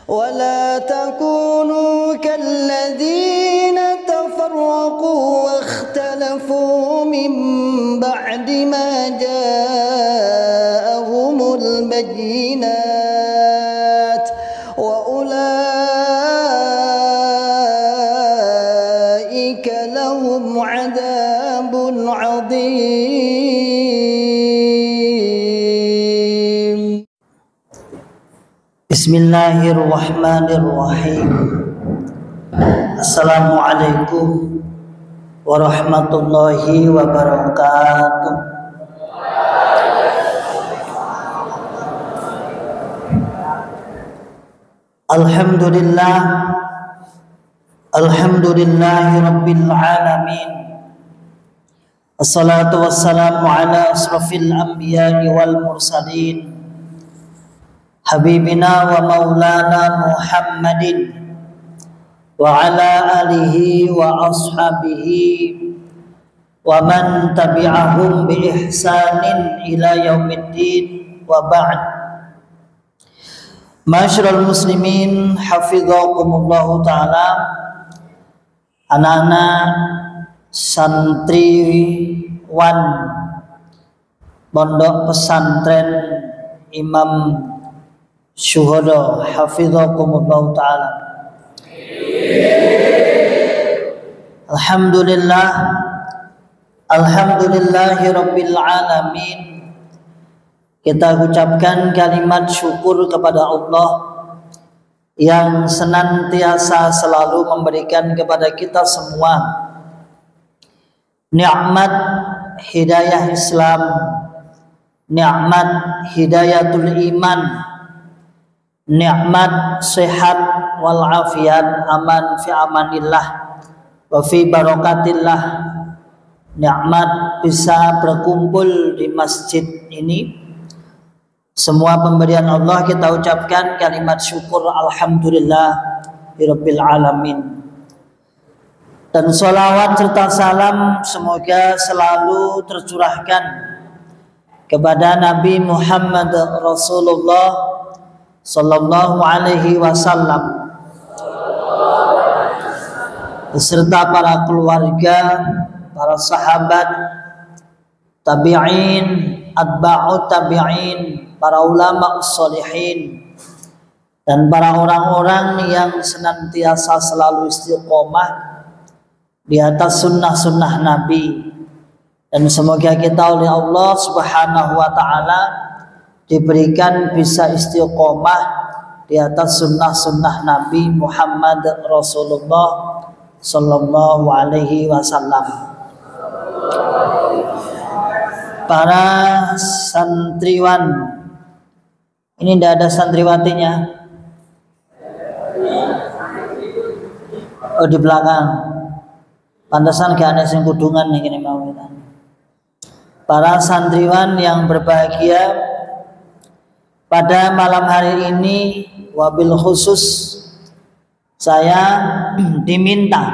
ولا تكونوا كالذين تفرقوا واختلفوا من بعد ما جاءهم البينات وأولئك لهم عذاب عظيم. Bismillahirrahmanirrahim. Assalamualaikum warahmatullahi wabarakatuh. Alhamdulillah, alhamdulillahi rabbil alamin. Assalatu wassalamu ala asrafil anbiya'i wal mursalin, habibina wa maulana Muhammadin wa ala alihi wa ashabihi wa man tabi'ahum bi ihsanin ila yaumiddin wa ba'd. Ma'asyiral muslimin hafizakumullahu ta'ala, anak-anak santriwan pondok pesantren Imam Syuhada hafizakumullah ta'ala. Alhamdulillah, alhamdulillahi rabbil alamin. Kita ucapkan kalimat syukur kepada Allah yang senantiasa selalu memberikan kepada kita semua nikmat hidayah Islam, nikmat hidayatul iman, nikmat sehat wal afiat, aman fi amanillah wa fi barakatillah, nikmat bisa berkumpul di masjid ini. Semua pemberian Allah kita ucapkan kalimat syukur alhamdulillah rabbil alamin. Dan salawat serta salam semoga selalu tercurahkan kepada Nabi Muhammad Rasulullah sallallahu alaihi wasallam beserta para keluarga, para sahabat, tabi'in, atba'ut tabi'in, para ulama sholihin, dan para orang-orang yang senantiasa selalu istiqomah di atas sunnah-sunnah Nabi. Dan semoga kita oleh Allah Subhanahu wa ta'ala diberikan bisa istiqomah di atas sunnah-sunnah Nabi Muhammad Rasulullah sallallahu alaihi wasallam. Para santriwan, ini tidak ada santriwatinya. Oh, di belakang. Pantesan gak ada sing kudungan nih ini mau kita. Para santriwan yang berbahagia, pada malam hari ini wabil khusus saya diminta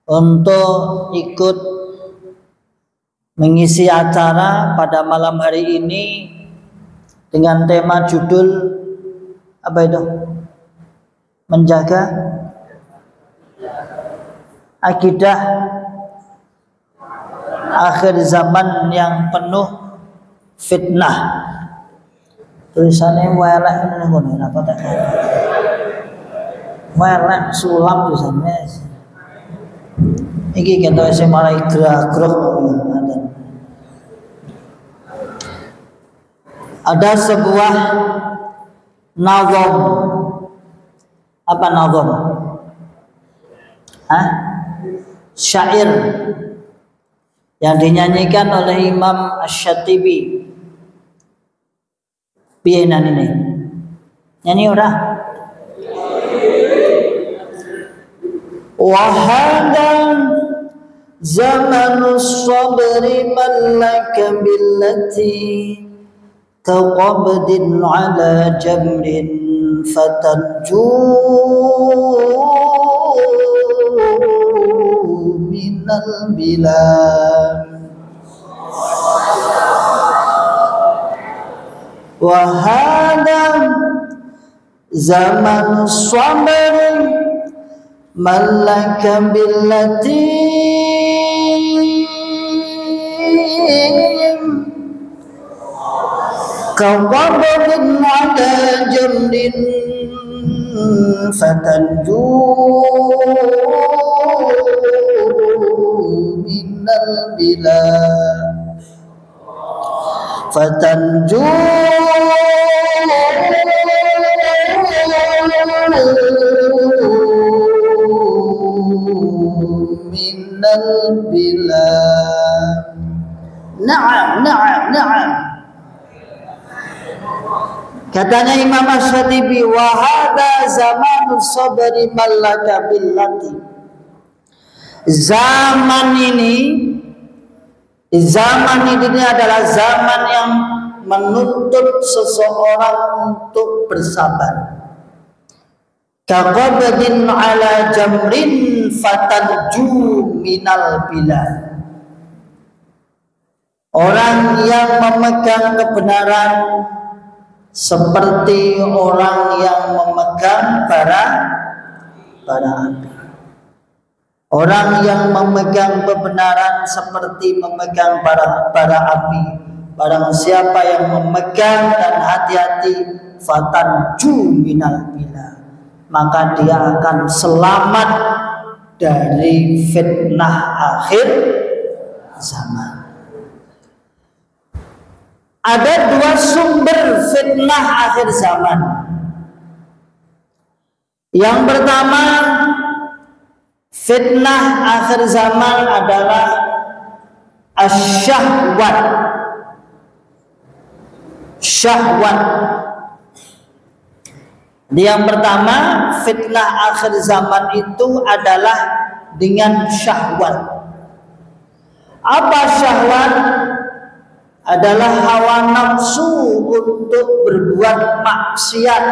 untuk ikut mengisi acara pada malam hari ini dengan tema judul apa itu? Menjaga akidah akhir zaman yang penuh fitnah. Tulisannya welek ngono apa tak? Welek sulap tulisannya. Iki kita sing marai gerak-gerak. Ada sebuah nazam. Apa nazam? Syair yang dinyanyikan oleh Imam Asy-Syatibi. Piye ini? Nyanyi ora? Wahadan zamanus sabri malaka billati kaqabdin ala jamrin fatanju minal bilad. Wahada zaman sabr malaka billati kawabadin ala jamrin fatanju minal bila fatanju minal bila. Na'am. Katanya Imam Asy-Syatibi, wa hadza zamanus sabri mallaka billati. Zaman ini adalah zaman yang menuntut seseorang untuk bersabar. Kaqabadin ala jamrin fatanju minal bila. Orang yang memegang kebenaran seperti orang yang memegang bara api. Orang yang memegang kebenaran seperti memegang bara api. Barang siapa yang memegang dan hati-hati, fatanju minal bila, maka dia akan selamat dari fitnah akhir zaman. Ada dua sumber fitnah akhir zaman. Yang pertama, fitnah akhir zaman adalah asyahwat. Syahwat. Yang pertama, fitnah akhir zaman itu adalah dengan syahwat. Apa syahwat? Adalah hawa nafsu untuk berbuat maksiat.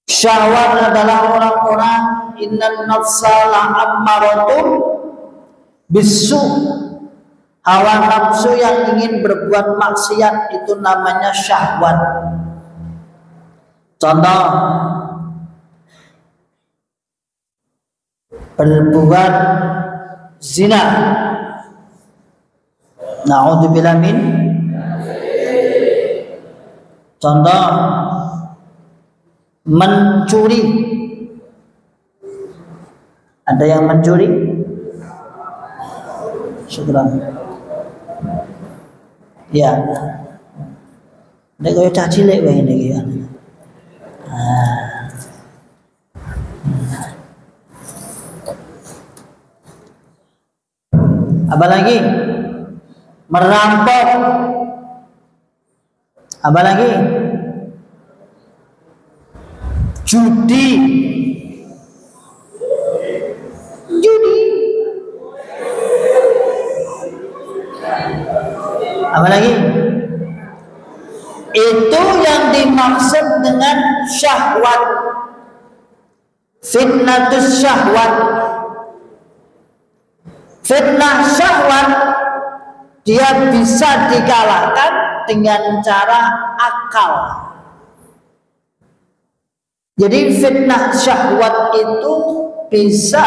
Syahwat adalah orang-orang innan nafsa la'ammaratun bisu. Hawa nafsu yang ingin berbuat maksiat itu namanya syahwat. Contoh, berbuat zina. Na'udzubillah min. Contoh, mencuri. Ada yang mencuri? Syukran. Ya. Nek koyo cah cilik wae niki ya. Apa lagi? Merampok. Apa lagi? Judi. Apa lagi? Itu yang dimaksud dengan syahwat. Fitnatus syahwat. Fitnah syahwat dia bisa dikalahkan dengan cara akal. Jadi fitnah syahwat itu bisa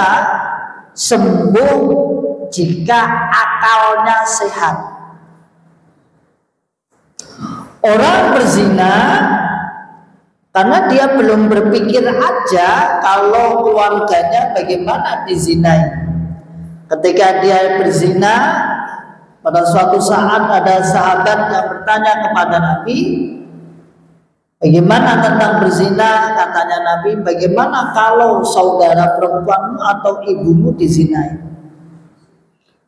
sembuh jika akalnya sehat. Orang berzina karena dia belum berpikir aja kalau keluarganya bagaimana dizinai. Ketika dia berzina, pada suatu saat ada sahabat yang bertanya kepada Nabi, bagaimana tentang berzina? Katanya Nabi, bagaimana kalau saudara perempuanmu atau ibumu dizinai?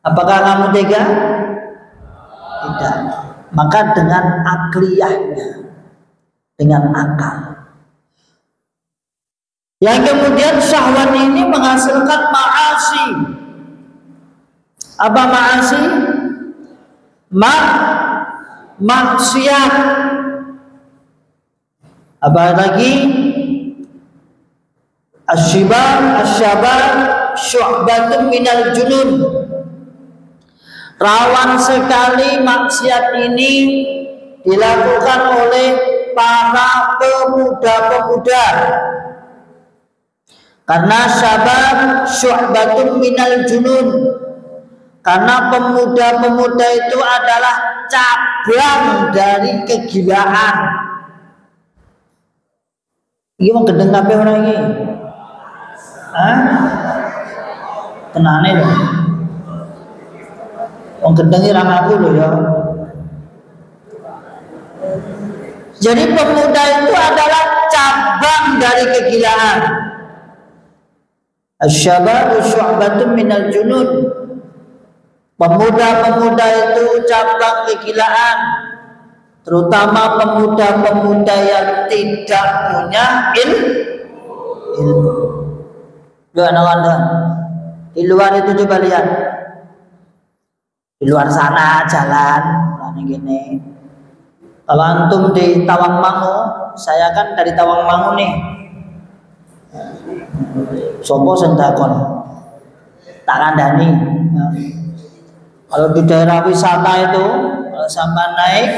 Apakah kamu tega? Tidak. Maka dengan akliyahnya, dengan akal. Yang kemudian syahwat ini menghasilkan ma'asi. Apa ma'asi? Maksiat. Apa lagi? Asyibar syu'batun minal junun. Rawan sekali maksiat ini dilakukan oleh para pemuda-pemuda. Karena syabab syu'batun minal junun. Karena pemuda-pemuda itu adalah cabang dari kegilaan. Ini mau gendeng kabeh ora iki? Hah? Tenane lho. Wong gendeng ra ngaku lho ya. Jadi pemuda itu adalah cabang dari kegilaan. Asy-syababu syu'batun minal junun. Pemuda-pemuda itu cabang kegilaan, terutama pemuda-pemuda yang tidak punya ilmu. Lihat anak-anak di luar itu, coba lihat di luar sana jalan gini. Kalau antum di Tawangmangu, saya kan dari Tawangmangu nih. Sopo sendakon tak kandani. Kalau di daerah wisata itu, kalau sampai naik,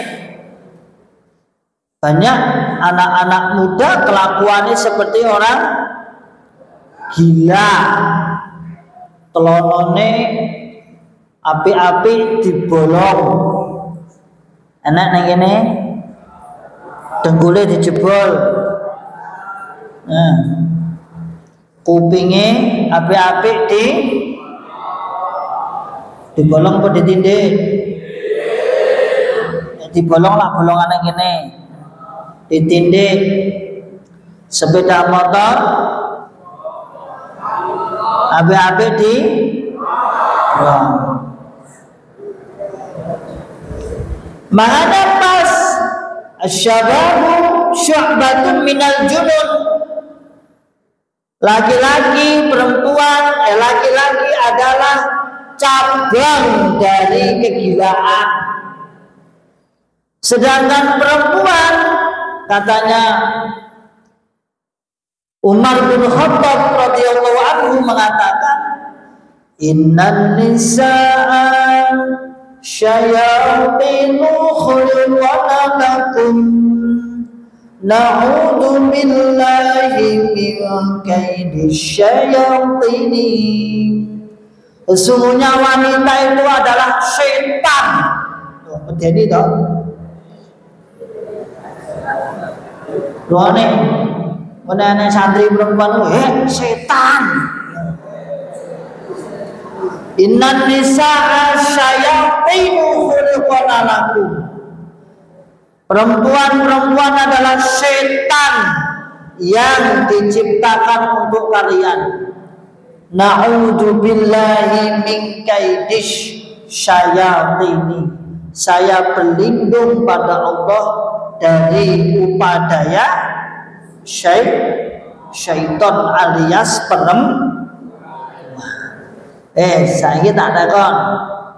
banyak anak-anak muda kelakuannya seperti orang gila. Telonone api-api dibolong, enak nih gini, dengkulnya dijebol, kupingnya api-api dibolong apa ditindik? Ya, dibolong lah, bolongannya gini, ditindik. Sepeda motor api-api di bolong. Makanya pas asy-syababu syu'batun minal junun. Laki-laki, perempuan, laki-laki adalah cabang dari kegilaan. Sedangkan perempuan, katanya Umar bin Khattab radhiyallahu anhu mengatakan, innan nisaa syayatinu khulqana lakum na'udzu billahi min kaidisy syayatini. Sesungguhnya wanita itu adalah setan. Tuh, medeni toh. Ruane, menane santri perempuan itu, setan. Innan nisaa syayatinu khulqana lakum. Perempuan-perempuan adalah setan yang diciptakan untuk kalian. Na'udzu billahi min kaidisy syayatini. Saya berlindung pada Allah dari upadaya syaitan alias perempuan. Saiki tak takon,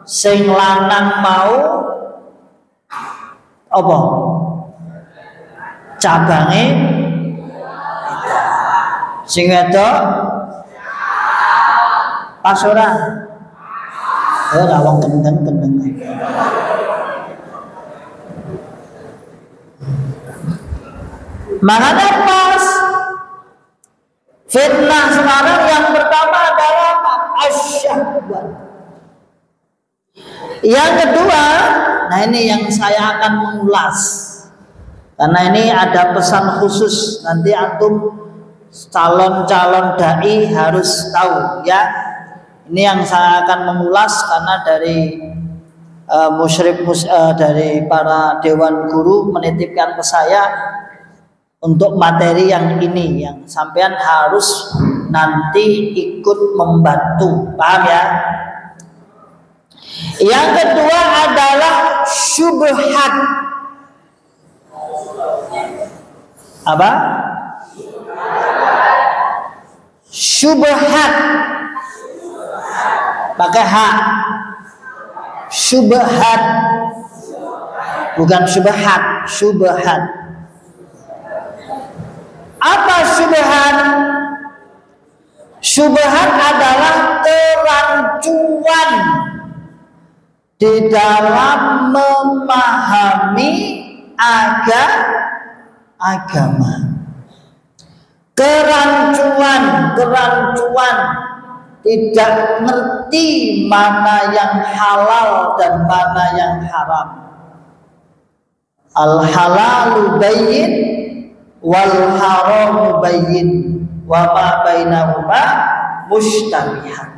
sing lanang mau apa? Cabange sing wedok pas ora? Ora wong gendeng-gendeng. Makanya pas fitnah sekarang yang pertama adalah asyahwat. Yang kedua, nah ini yang saya akan mengulas. Karena ini ada pesan khusus, nanti antum calon-calon dai harus tahu ya. Ini yang saya akan mengulas karena dari dari para dewan guru menitipkan ke saya untuk materi yang ini, yang sampean harus nanti ikut membantu, paham ya? Yang kedua adalah syubhat. Apa? Syubhat. Pakai H. Syubhat. Bukan syubhat, syubhat. Apa syubhat? Syubhat adalah kerancuan di dalam memahami agama. Kerancuan, tidak ngerti mana yang halal dan mana yang haram. Al halalu bayyin wal haramu bayyin wa ma bainahuma mushtabihat.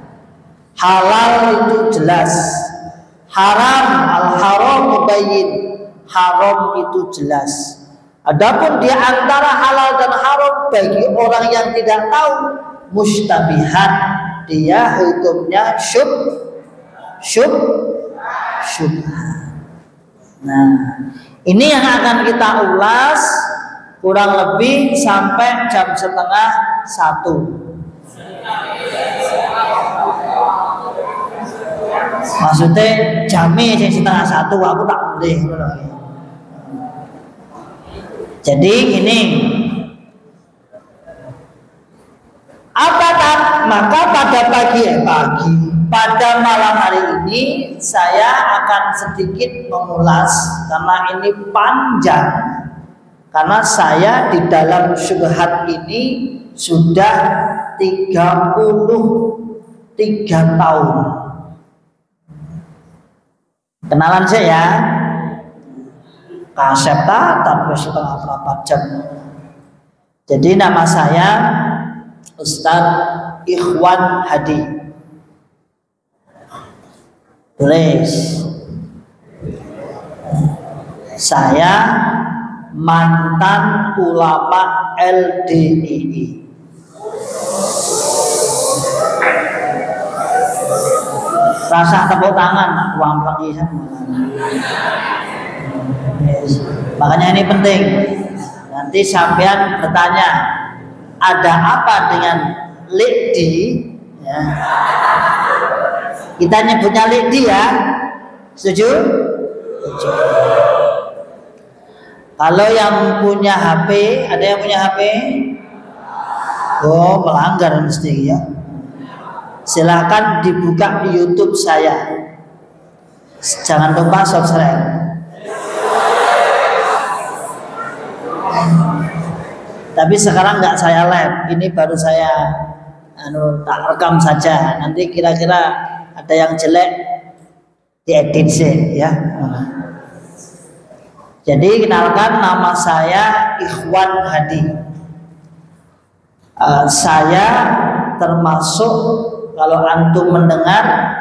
Halal itu jelas, haram al haramu bayyin, haram itu jelas. Adapun di antara halal dan haram bagi orang yang tidak tahu, mustabihat, dia hukumnya syubhat. Nah, ini yang akan kita ulas kurang lebih sampai jam 12:30. Maksudnya jamnya 12:30 aku tak boleh. Jadi gini, maka pada pada malam hari ini saya akan sedikit mengulas karena ini panjang, karena saya di dalam syubhat ini sudah 33 tahun. Kenalan saya ya. Kasep tapi setengah berapa jam. Jadi nama saya Ustadz Ikhwan Hadi. Tulis. Saya mantan ulama LDII. Rasa tepuk tangan, uang pelagi sama. Yes. Makanya ini penting. Nanti sampean bertanya, ada apa dengan Lekdi? Ya. Kita nyebutnya Lekdi ya. Setuju? Setuju. Kalau yang punya HP, ada yang punya HP? Oh, melanggar mesti ya. Silahkan dibuka di YouTube saya. Jangan lupa subscribe. Tapi sekarang nggak saya live, ini baru saya tak rekam saja. Nanti kira-kira ada yang jelek diedit sih ya. Jadi kenalkan, nama saya Ikhwan Hadi. Saya termasuk, kalau antum mendengar,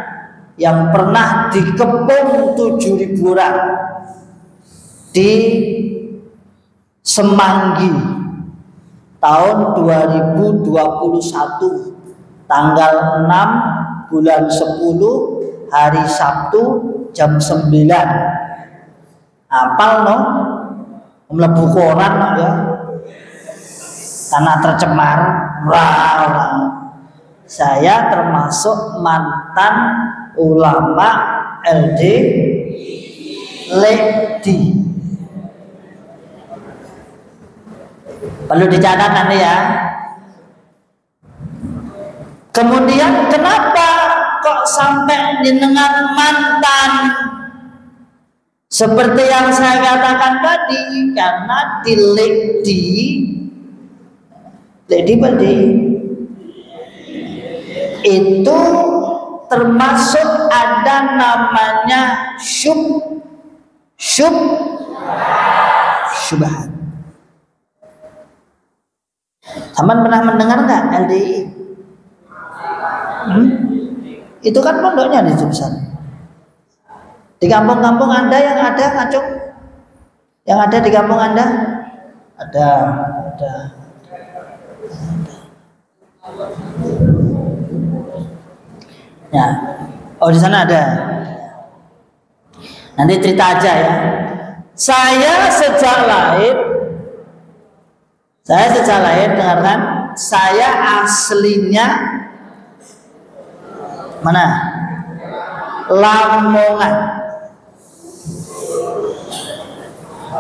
yang pernah dikepung 7.000 orang di Semanggi tahun 2021 tanggal 6 bulan 10 hari Sabtu jam 9. Apal no? Mlebu koran ya. Karena tercemar. Saya termasuk mantan ulama Lekdi. Perlu dicatat nanti ya. Kemudian kenapa kok sampai jenengan mantan? Seperti yang saya katakan tadi, karena di Lekdi itu termasuk ada namanya syubhat. Saman pernah mendengar nggak LDI? Itu kan pondoknya di Jumsan. Di kampung-kampung Anda yang ada ngacung? Yang ada di kampung Anda? Ada. Ya. Oh, di sana ada. Nanti cerita aja ya. Saya sejak lahir dengarkan, saya aslinya mana? Lamongan.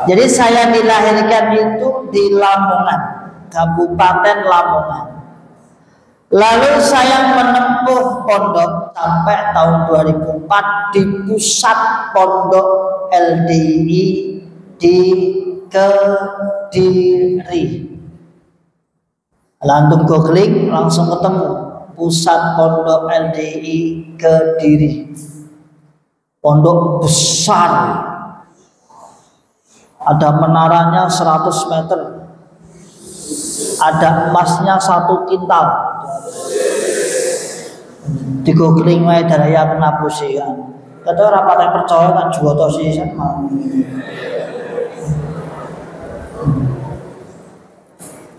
Jadi saya dilahirkan itu di Lamongan, Kabupaten Lamongan. Lalu saya menempuh pondok sampai tahun 2004 di pusat pondok LDI di Kediri. Lantung googling langsung ketemu pusat pondok LDI Kediri. Pondok besar, ada menaranya 100 meter, ada emasnya 1 kintal. Di googling wae daraya kena pusian. Kata ora patek percaya kan juwoto sisan mau.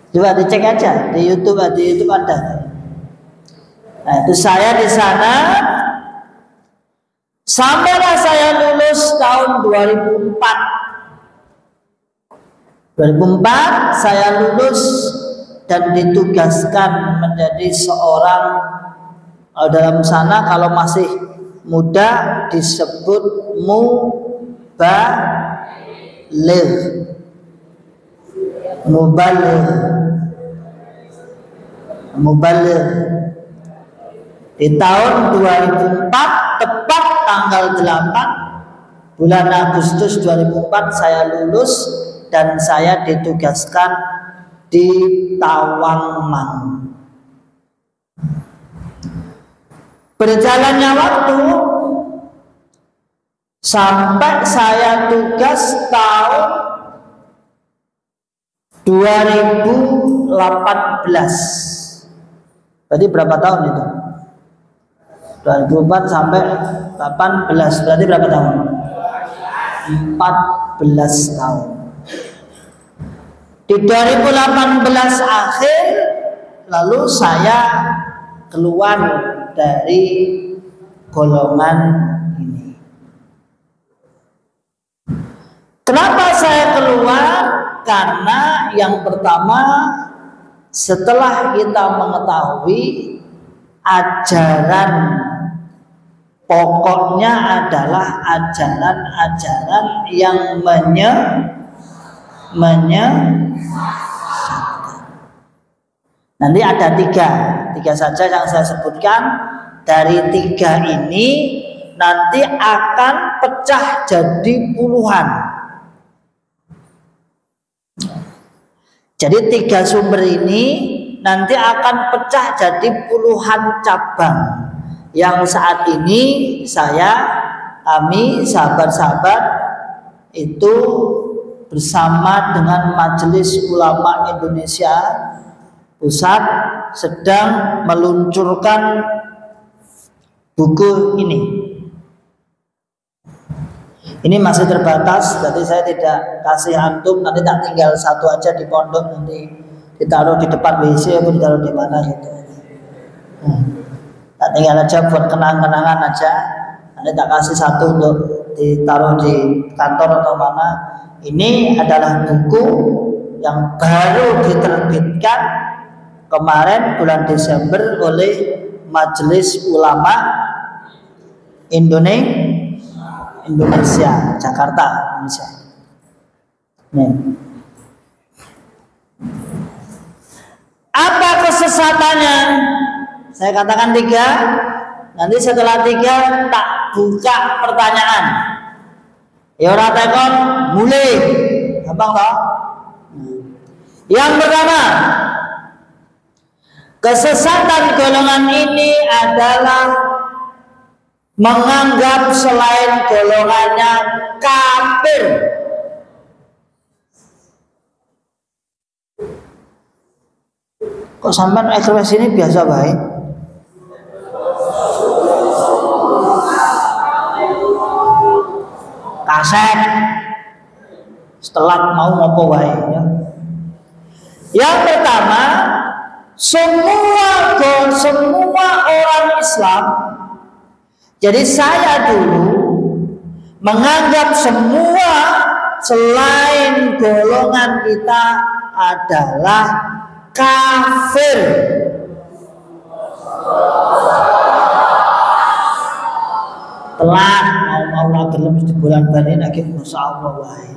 Coba dicek aja di YouTube ada. Nah, itu saya di sana sampailah saya lulus tahun 2004. 2004 saya lulus dan ditugaskan menjadi seorang dalam sana kalau masih muda disebut mubaligh. Di tahun 2004 tepat tanggal 8 bulan Agustus 2004 saya lulus dan saya ditugaskan di Tawangmangu. Berjalannya waktu sampai saya tugas tahun 2018. Berarti berapa tahun itu? 2004 sampai 18 berarti berapa tahun? 14 tahun. Di 2018 akhir lalu saya keluar dari golongan ini. Kenapa saya keluar? Karena yang pertama, setelah kita mengetahui ajaran pokoknya adalah ajaran-ajaran yang nanti ada tiga saja yang saya sebutkan. Dari 3 ini nanti akan pecah jadi puluhan. Jadi 3 sumber ini nanti akan pecah jadi puluhan cabang. Yang saat ini kami sahabat-sahabat itu bersama dengan Majelis Ulama Indonesia Pusat sedang meluncurkan buku ini. Ini masih terbatas, jadi saya tidak kasih antum, nanti tak tinggal 1 aja di pondok, nanti ditaruh di depan WC atau ditaruh di mana gitu. Tak tinggal aja buat kenang-kenangan aja, nanti tak kasih 1 untuk ditaruh di kantor atau mana. Ini adalah buku yang baru diterbitkan kemarin bulan Desember oleh Majelis Ulama Indonesia, Jakarta, Indonesia. Nih. Apa kesesatannya? Saya katakan 3. Nanti setelah 3 tak buka pertanyaan. Ya ora tekon mulai. Gampang toh? Yang pertama, kesesatan golongan ini adalah menganggap selain golongannya kafir. Kok sampean ekspresi ini biasa baik? Kaset setelah mau ngopo wae ya. Yang pertama, semua orang Islam. Jadi saya dulu menganggap semua selain golongan kita adalah kafir. Telat mau gelem di bulan bani lagi masyaallah wae.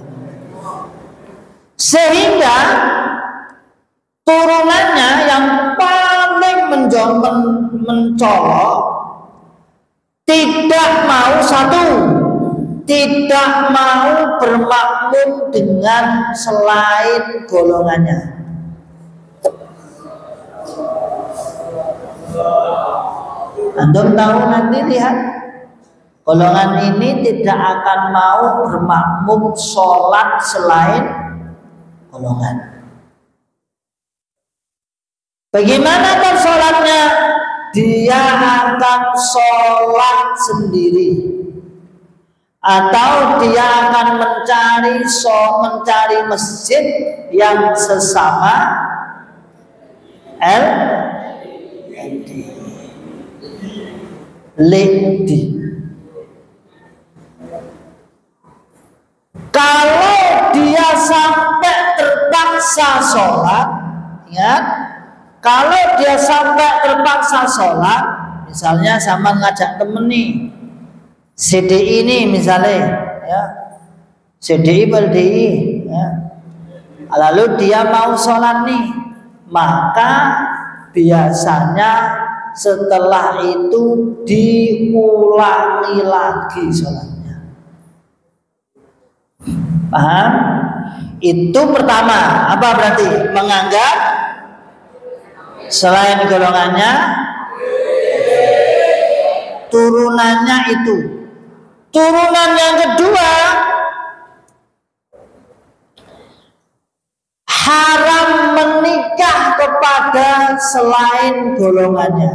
Sehingga turunannya yang paling mencolok tidak mau 1 tidak mau bermakmum dengan selain golongannya. Antum tahu, nanti lihat, golongan ini tidak akan mau bermakmum sholat selain golongan. Bagaimana kan sholatnya? Dia akan sholat sendiri, atau dia akan mencari masjid yang sesama LD. Kalau dia sampai terpaksa sholat, ingat, kalau dia sampai terpaksa sholat, misalnya sama ngajak temen nih, CDI ini misalnya, ya, CDI LDI, ya, lalu dia mau sholat nih, maka biasanya setelah itu diulangi lagi sholatnya. Paham? Itu pertama. Apa berarti? Menganggap selain golongannya, turunannya itu. Turunan yang kedua, haram menikah kepada selain golongannya.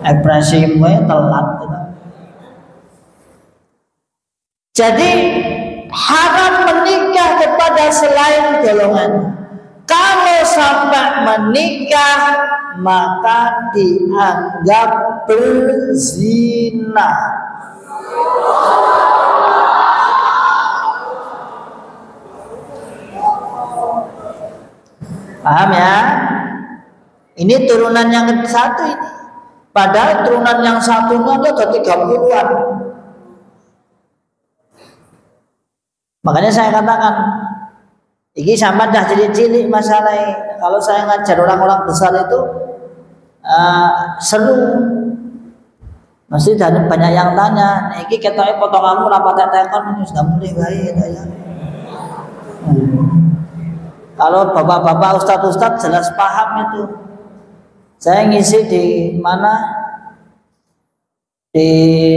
Ekspresimu telat. Jadi haram menikah kepada selain golongannya. Kalau sampai menikah, maka dianggap berzina. Paham ya? Ini turunan yang satu ini. Padahal turunan yang satunya ada 30-an. Makanya saya katakan, ini sama dah cilik-cilik masalahnya. Kalau saya ngajar orang-orang besar itu seru. Mesti banyak yang tanya, ini ketoknya potonganmu rapat tekon ini sudah mulai baik ya. Kalau bapak-bapak, ustadz-ustadz jelas paham itu. Saya ngisi di mana? Di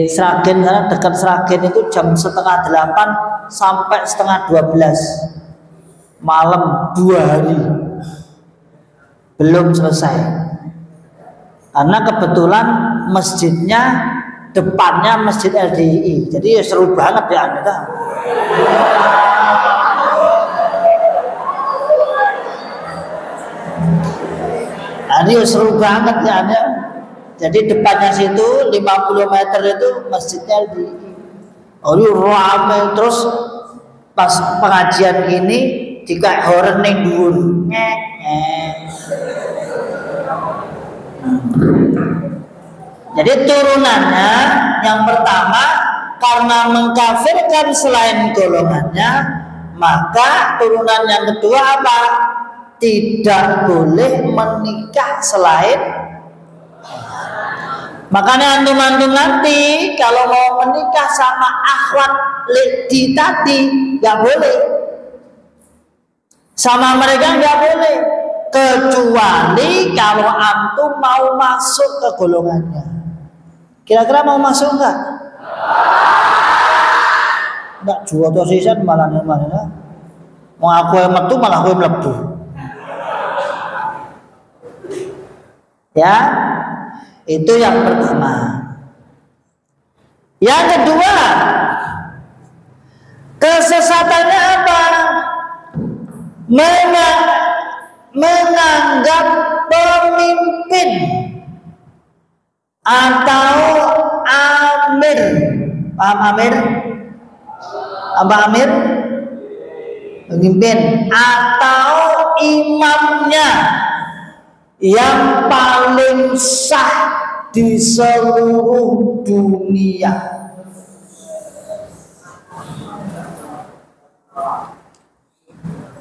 Sragen, karena dekat Sragen itu jam 7:30 sampai 11:30 malam, 2 hari belum selesai. Karena kebetulan masjidnya depannya masjid LDI, jadi ya seru banget ya Anda. Ini seru banget ya Anda. Jadi depannya situ 50 meter itu masjidnya LDI. Oh ini ramai, terus pas pengajian gini jika horeng ning dhuwur. Jadi turunannya yang pertama, karena mengkafirkan selain golongannya, maka turunan yang kedua apa? Tidak boleh menikah selain. Makanya antum-antum nanti kalau mau menikah sama akhwat ledi tadi nggak boleh, sama mereka nggak boleh, kecuali kalau antum mau masuk ke golongannya. Kira-kira mau masuk nggak? Nggak, jual tuh sisan malah mana? Mau aku yang metu malah aku yang melebu. Ya, itu yang pertama. Yang kedua, kesesatannya apa? Menganggap pemimpin atau amir. Paham amir? Apa amir? Pemimpin atau imamnya yang paling sah di seluruh dunia.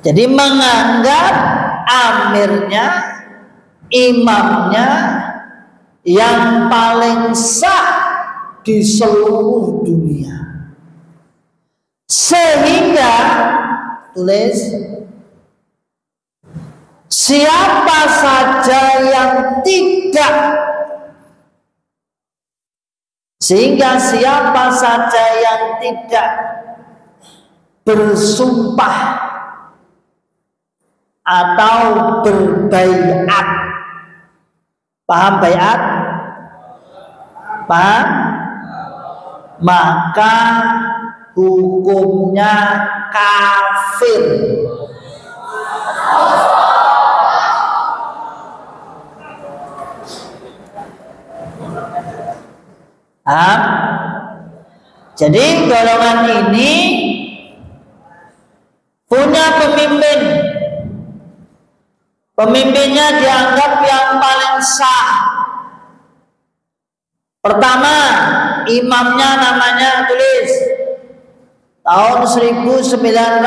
Jadi menganggap amirnya imamnya yang paling sah di seluruh dunia. Sehingga tulis, siapa saja yang tidak, sehingga siapa saja yang tidak bersumpah atau berbaiat, paham baiat? Paham? Maka hukumnya kafir. Jadi golongan ini punya pemimpin. Pemimpinnya dianggap yang paling sah. Pertama, imamnya namanya, tulis, tahun 1941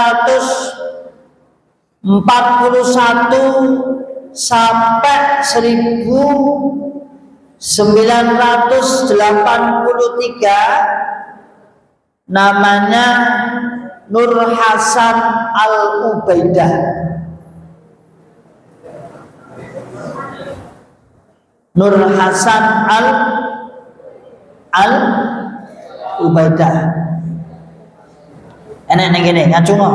sampai 1983, namanya Nur Hasan Al-Ubaidah. Nur Hasan Al-Ubaidah. Enak gini, ngacungo.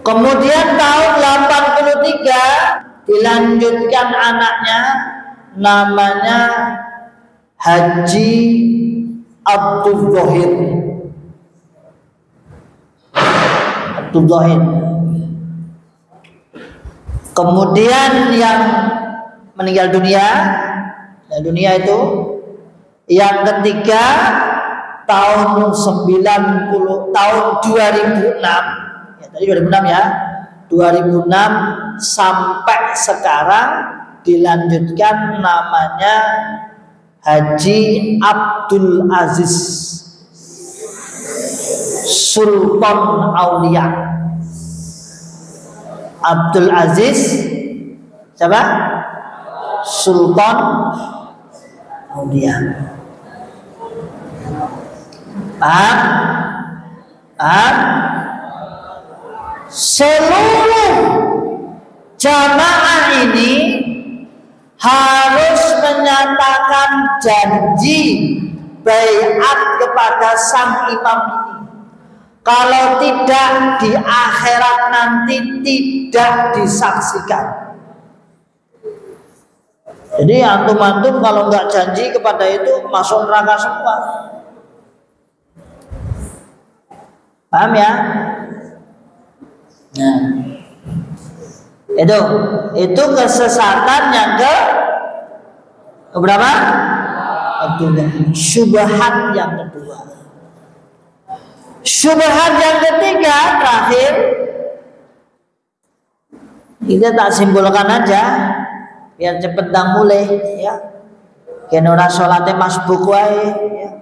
Kemudian tahun 83 dilanjutkan anaknya, namanya Haji Abdul Zahir. Kemudian yang meninggal dunia itu yang ketiga tahun 2006, ya tadi 2006 ya, 2006 sampai sekarang dilanjutkan, namanya Haji Abdul Aziz Sultan Aulia. Abdul Aziz siapa? Sultan Aulia. Paham? Seluruh jamaah ini harus menyatakan janji baiat kepada sang imam ini. Kalau tidak, di akhirat nanti tidak disaksikan. Jadi antum-antum kalau nggak janji kepada itu masuk neraka semua. Paham ya? Nah, itu kesesatan yang keberapa? Syubhat yang kedua. Syubhat yang ketiga terakhir, kita tak simpulkan aja biar cepet dan mulai ya. Kenora sholatnya masbuk wae ya.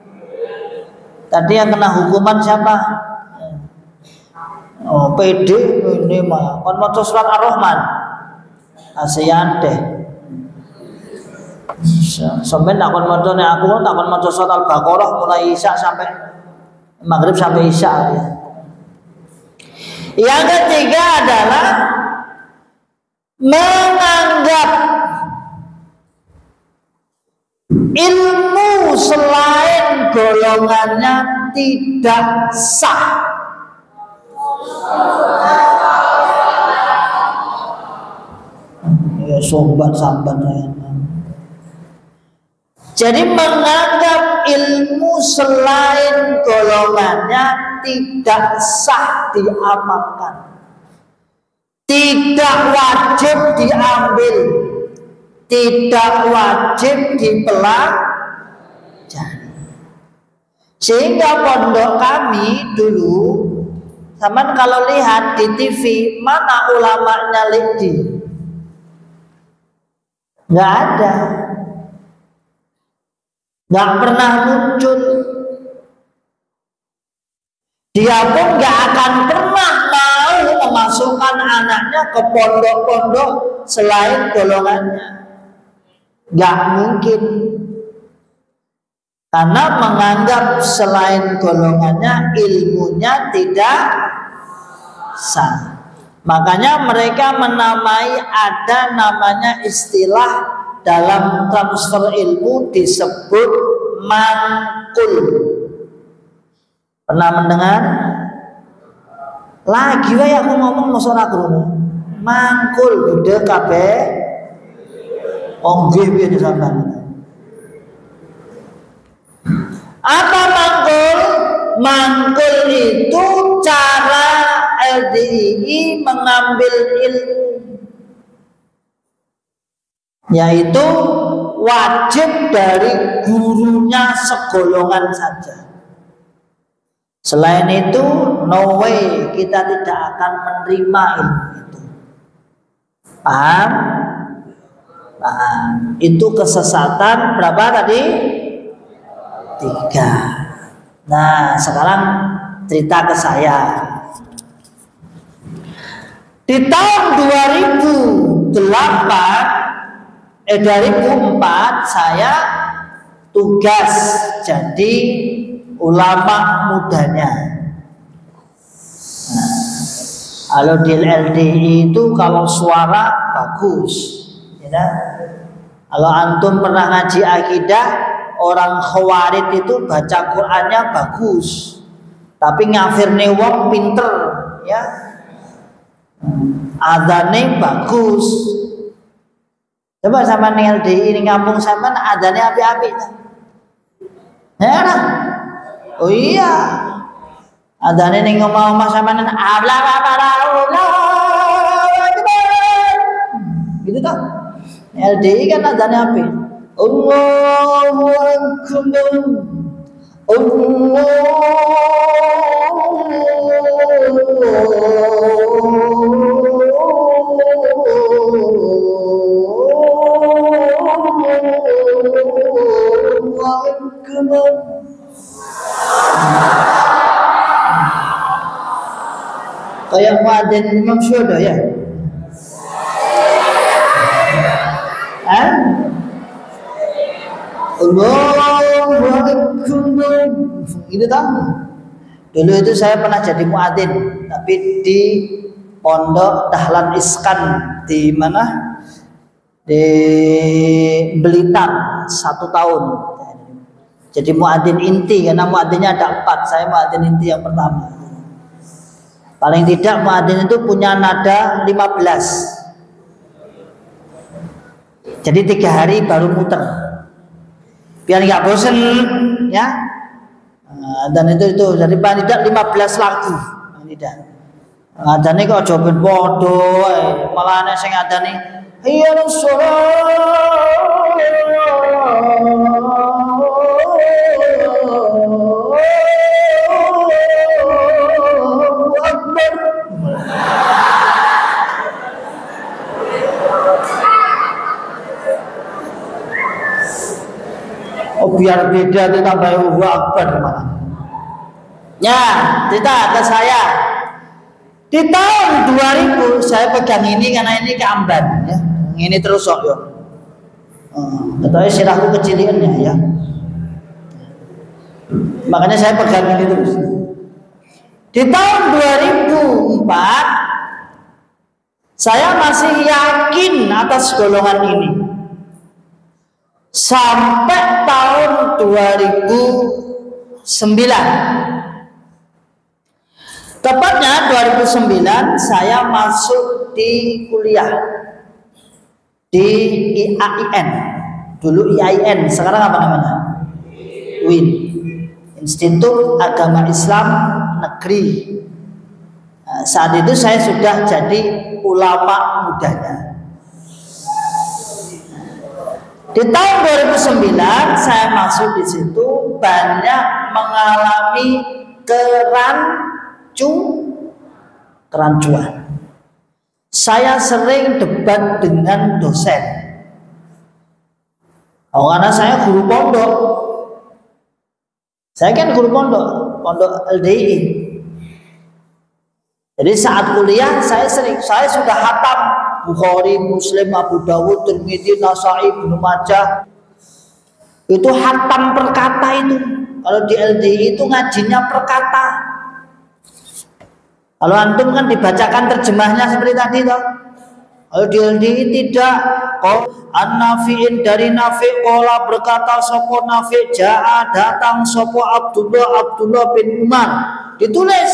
Tadi yang kena hukuman siapa? Oh, PD ini mah kon maca surat Ar-Rahman. Asian deh. Sampai tak kon maca nek aku tak kon maca surat Al-Baqarah mulai Isya sampai Maghrib sampai Isya ya. Yang ketiga adalah menganggap ilmu selain golongannya tidak sah. Ya sambat saya. Jadi menganggap ilmu selain golongannya tidak sah diamalkan, tidak wajib diambil, tidak wajib dipelajari. Sehingga pondok kami dulu, teman kalau lihat di TV, mana ulamanya Lidi? Nggak ada. Nggak pernah muncul. Dia pun nggak akan pernah mau memasukkan anaknya ke pondok-pondok selain golongannya. Nggak mungkin. Karena menganggap selain golongannya ilmunya tidak sah. Makanya mereka menamai, ada namanya istilah dalam transfer ilmu disebut mangkul. Pernah mendengar? Lagi wae aku ngomong mosok ora krungu. Mangkul gede kabeh. Oh nggih piye sampean. Apa mangkul? Mangkul itu cara LDII mengambil ilmu, yaitu wajib dari gurunya segolongan saja. Selain itu, no way kita tidak akan menerima ilmu itu. Paham? Paham. Itu kesesatan berapa tadi? 3. Nah, sekarang cerita ke saya. Di tahun 2004 saya tugas jadi ulama mudanya. Nah, kalau di LDI itu kalau suara bagus, ya. Kalau antum pernah ngaji akidah, orang khawarid itu baca Qur'annya bagus, tapi ngafirne wong pinter, ya. Adane bagus. Coba sama ning LDI ning kampung sampean adane apik-apik. Ya nah. Oh iya. Adane ning omah-omah sampean gitu toh. LDI kan adane apik. Allahu akbar. Kayak muadzin Imam Syuhada ya. Allahu Akbar. Gitu toh. Dulu itu saya pernah jadi muadzin, tapi di Pondok Dahlan Iskan di mana? Di Blitar 1 tahun. Jadi muadzin inti, karena muadzinnya ada 4. Saya muadzin inti yang pertama. Paling tidak muadzin itu punya nada 15. Jadi 3 hari baru muter, biar nggak bosen, ya. Dan itu jadi paling tidak 15 lagu. Tidak. Ngadane kok aja ben padha, malah ana sing ngadani ya oh biar beda itu tambah Allahu Akbar. Ya, cerita ke saya. Di tahun 2000 saya pegang ini karena ini keamban ya. Ini terus kok yo. Katanya sirahku keciliannya ya. Makanya saya pegang ini terus. Di tahun 2004 saya masih yakin atas golongan ini. Sampai tahun 2009. Tepatnya 2009 saya masuk di kuliah di IAIN. Dulu IAIN, sekarang apa namanya? UIN, Institut Agama Islam Negeri. Nah, saat itu saya sudah jadi ulama mudanya. Di tahun 2009 saya masuk di situ, banyak mengalami kerancuan. Saya sering debat dengan dosen. Oh, karena saya guru pondok. Saya kan guru pondok LDI. Jadi saat kuliah saya sudah hatam Bukhari, Muslim, Abu Dawud, Tirmidzi, Nasai, Ibnu Majah. Itu hatam per kata itu. Kalau di LDI itu ngajinya per kata. Kalau antum kan dibacakan terjemahnya seperti tadi toh. Kalau di LDI tidak. An-Nafi'in dari Nafi' qala berkata sopo Nafi' ja'a datang sopo Abdullah bin Umar. Ditulis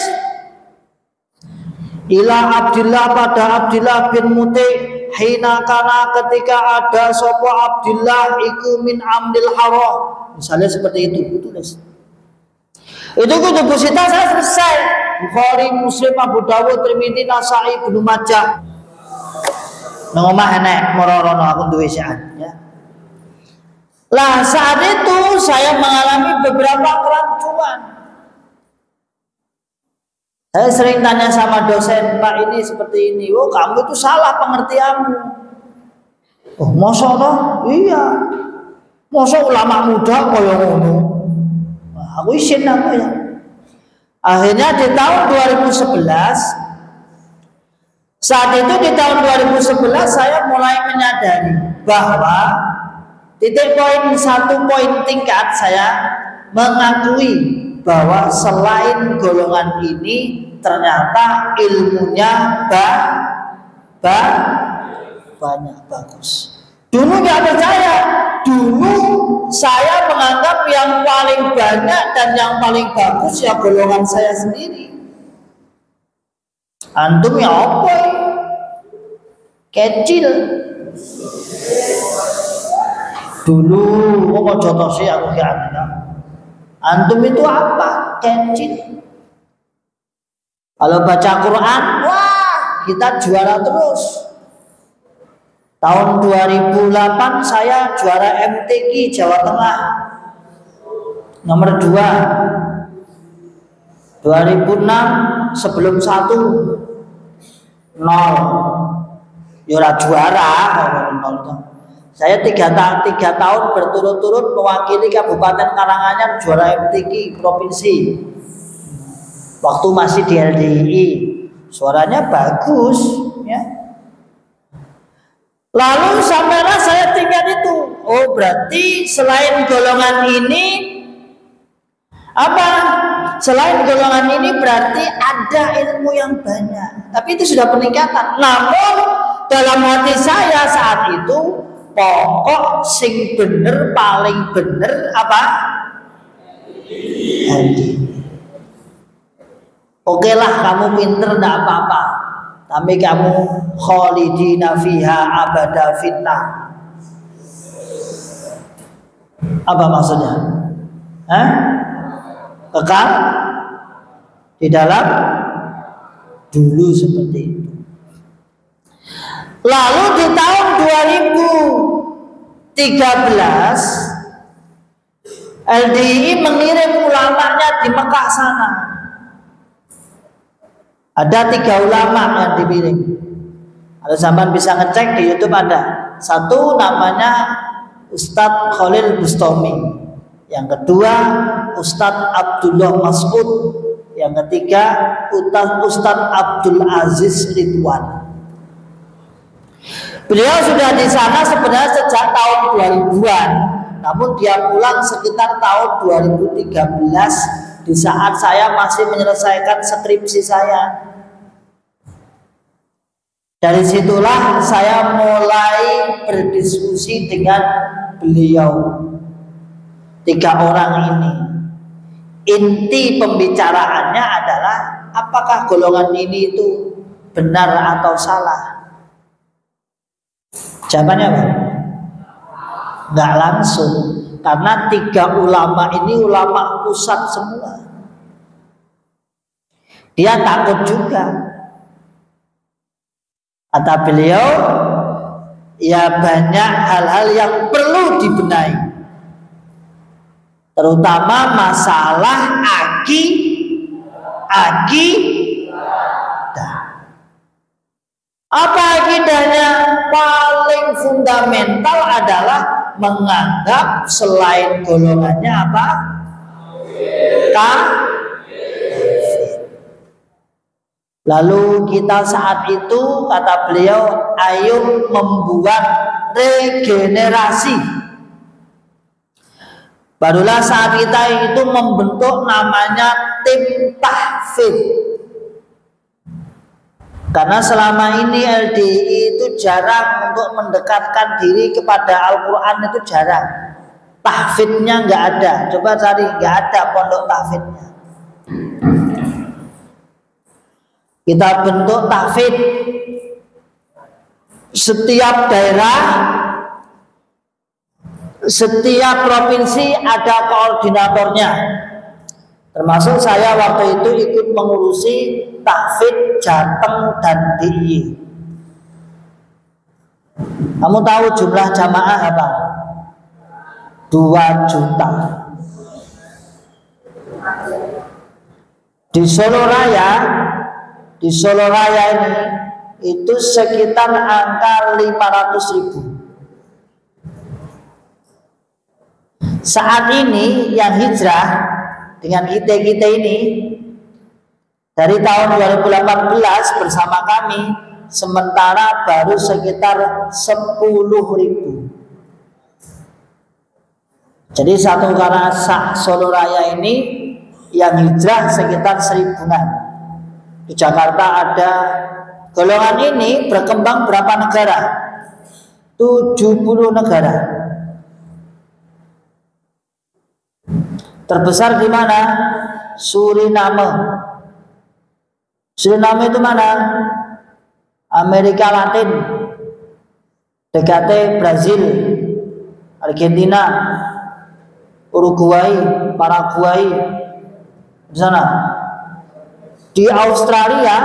ila Abdullah pada Abdullah bin Muti hina kana ketika ada sopo Abdullah iku min amdil haram. Misalnya seperti itu ditulis. Itu kutubu sita saya selesai. Bukhari, Muslim, Abu Dawud, Tirmidzi, Nasai, Ibnu Majah. Nang omah enek moro-rono aku duwe sian ya. Lah saat itu saya mengalami beberapa kerancuan. Saya sering tanya sama dosen, Pak ini seperti ini. Oh kamu itu salah pengertianmu. Oh mosok toh? Iya. Mosok ulama muda kaya ngono. Aku isin aku ya. Akhirnya di tahun 2011, saat itu di tahun 2011 saya mulai menyadari bahwa satu poin tingkat saya mengakui bahwa selain golongan ini ternyata ilmunya banyak bagus. Dulu nggak percaya, dulu saya menganggap yang paling banyak dan yang paling bagus ya golongan saya sendiri. Antum ya apa? Kecil. Dulu mau contoh sih aku kira. Antum itu apa? Kecil. Kalau baca Quran, wah kita juara terus. Tahun 2008 saya juara MTQ Jawa Tengah nomor 2. 2006 sebelum 1 0 yura juara. Saya 3 tahun berturut-turut mewakili Kabupaten Karanganyar juara MTQ provinsi. Waktu masih di LDI, suaranya bagus ya. Lalu sampailah saya tingkat itu. Oh berarti selain golongan ini apa? Selain golongan ini berarti ada ilmu yang banyak. Tapi itu sudah peningkatan. Namun dalam hati saya saat itu pokok sing bener paling bener apa? Hati. Oke lah kamu pinter tidak apa-apa. Tapi kamu khalidina fiha abada fitnah. Apa maksudnya? Kekal di dalam dulu seperti itu. Lalu di tahun 2013 LDI mengirim ulamanya di Mekah sana. Ada 3 ulama yang dipiring. Ada zaman bisa ngecek di YouTube ada. Satu namanya Ustadz Khalil Bustami. Yang kedua Ustadz Abdullah Mas'ud. Yang ketiga Ustadz Abdul Aziz Ridwan. Beliau sudah di sana sebenarnya sejak tahun 2000-an. Namun dia pulang sekitar tahun 2013. Di saat saya masih menyelesaikan skripsi saya. Dari situlah saya mulai berdiskusi dengan beliau. 3 orang ini. Inti pembicaraannya adalah apakah golongan ini itu benar atau salah? Jawabannya apa? Nggak langsung. Karena 3 ulama ini ulama pusat semua. Dia takut juga. Kata beliau, ya banyak hal-hal yang perlu dibenahi. Terutama masalah akidah. Apa akidahnya? Paling fundamental adalah menganggap selain golongannya apa? Kafir. Lalu kita saat itu, kata beliau, ayo membuat regenerasi. Barulah saat kita itu membentuk namanya tim tahfidz. Karena selama ini LDI itu jarang untuk mendekatkan diri kepada Al-Quran, itu jarang. Tahfidznya nggak ada. Coba cari, nggak ada pondok tahfidznya. Kita bentuk tahfidz. Setiap daerah, setiap provinsi ada koordinatornya. Termasuk saya waktu itu ikut mengurusi tahfidz Jateng dan DIY. Kamu tahu jumlah jamaah apa? 2 juta. Di Solo Raya ini itu sekitar angka 500.000. Saat ini yang hijrah dengan kita ini dari tahun 2018 bersama kami sementara baru sekitar 10.000. Jadi satu karena Solo Raya ini yang hijrah sekitar 1.000-an. Di Jakarta ada golongan ini berkembang berapa negara? 70 negara. Terbesar di mana? Suriname. Suriname itu mana? Amerika Latin, dekat Brazil, Argentina, Uruguay, Paraguay, di sana. Di Australia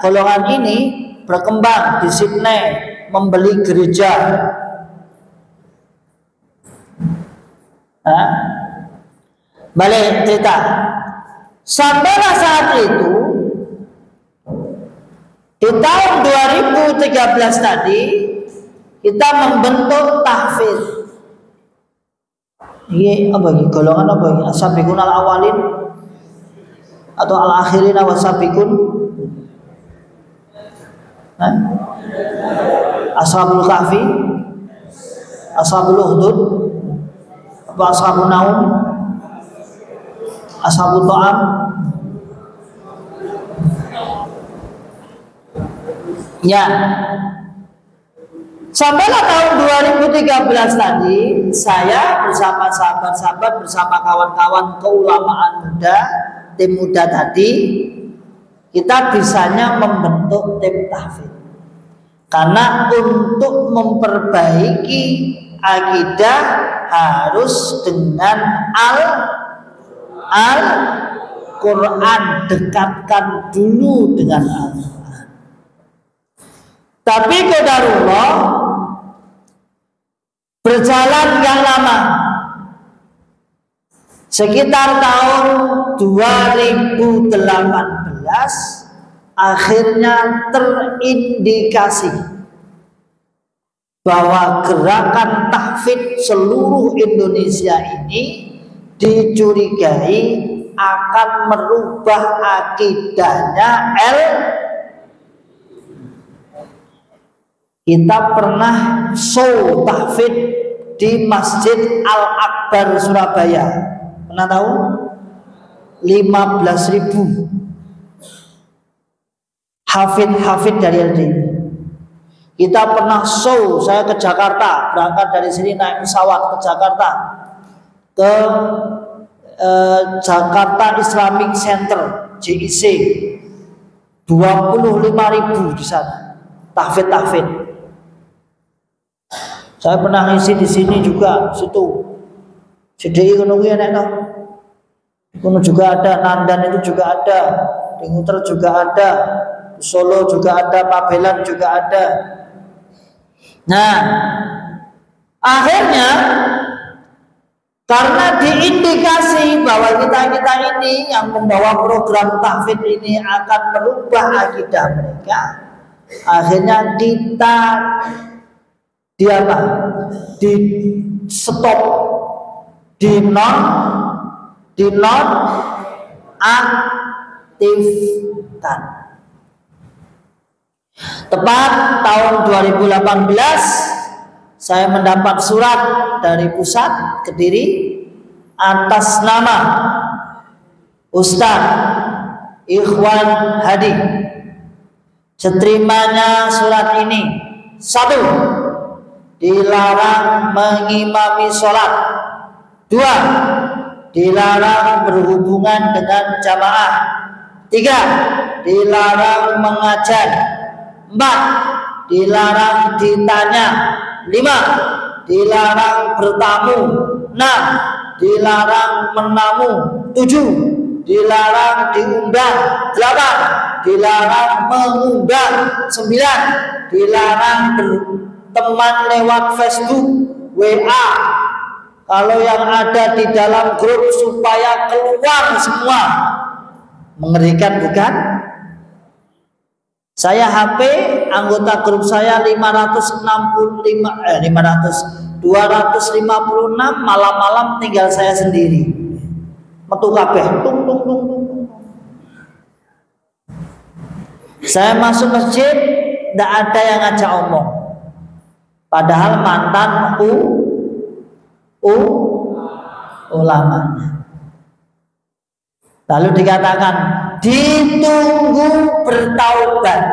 golongan ini berkembang di Sydney, membeli gereja. Balik cerita. Sampailah saat itu di tahun 2013 tadi kita membentuk tahfidz. Ini apa ini? Golongan apa ini? As-sabiqun al-awwalin atau al-akhirin was-sabiqun? Ashabul kahfi, ashabul ukhdud, apa ashabun naum, ashabul ta'am. Ya, sampailah tahun 2013 tadi saya bersama sahabat-sahabat, bersama kawan-kawan keulamaan muda, tim muda tadi, kita bisanya membentuk tim tahfidz. Karena untuk memperbaiki akidah harus dengan Al-Quran, dekatkan dulu dengan Al-Quran. Tapi qadarullah berjalan gak lama, sekitar tahun 2018 akhirnya terindikasi bahwa gerakan tahfidz seluruh Indonesia ini dicurigai akan merubah akidahnya Kita pernah show tahfidz di Masjid Al-Akbar Surabaya. Pernah tahu? 15.000 hafid dari LD. Kita pernah show, saya ke Jakarta, berangkat dari sini naik pesawat ke Jakarta, ke Jakarta Islamic Center JIC, 25.000 di sana tahfidz. Saya pernah ngisi di sini juga, situ CDI kono kuwi enak to. Kono juga ada, Nandan itu juga ada, di Nguter juga ada, di Solo juga ada, Pabelan juga ada. Nah, akhirnya karena diindikasi bahwa kita ini yang membawa program tahfidz ini akan merubah akidah mereka, akhirnya kita di stop, dinonaktifkan. Tepat tahun 2018 saya mendapat surat dari pusat Kediri atas nama Ustadz Ikhwan Hadi. Seterimanya surat ini: 1. Dilarang mengimami sholat. 2. Dilarang berhubungan dengan jamaah. 3. Dilarang mengajar. 4. Dilarang ditanya. 5. Dilarang bertamu. 6. Dilarang menamu. 7. Dilarang diundang. 8. Dilarang mengundang. 9. Dilarang berteman lewat Facebook, WA. Kalau yang ada di dalam grup supaya keluar semua. Mengerikan bukan? Saya HP anggota grup saya 256 malam-malam tinggal saya sendiri. Metu kabeh tung tung tung tung. Saya masuk masjid tidak ada yang ngajak omong. Padahal mantan ulamanya. Lalu dikatakan ditunggu bertaubat.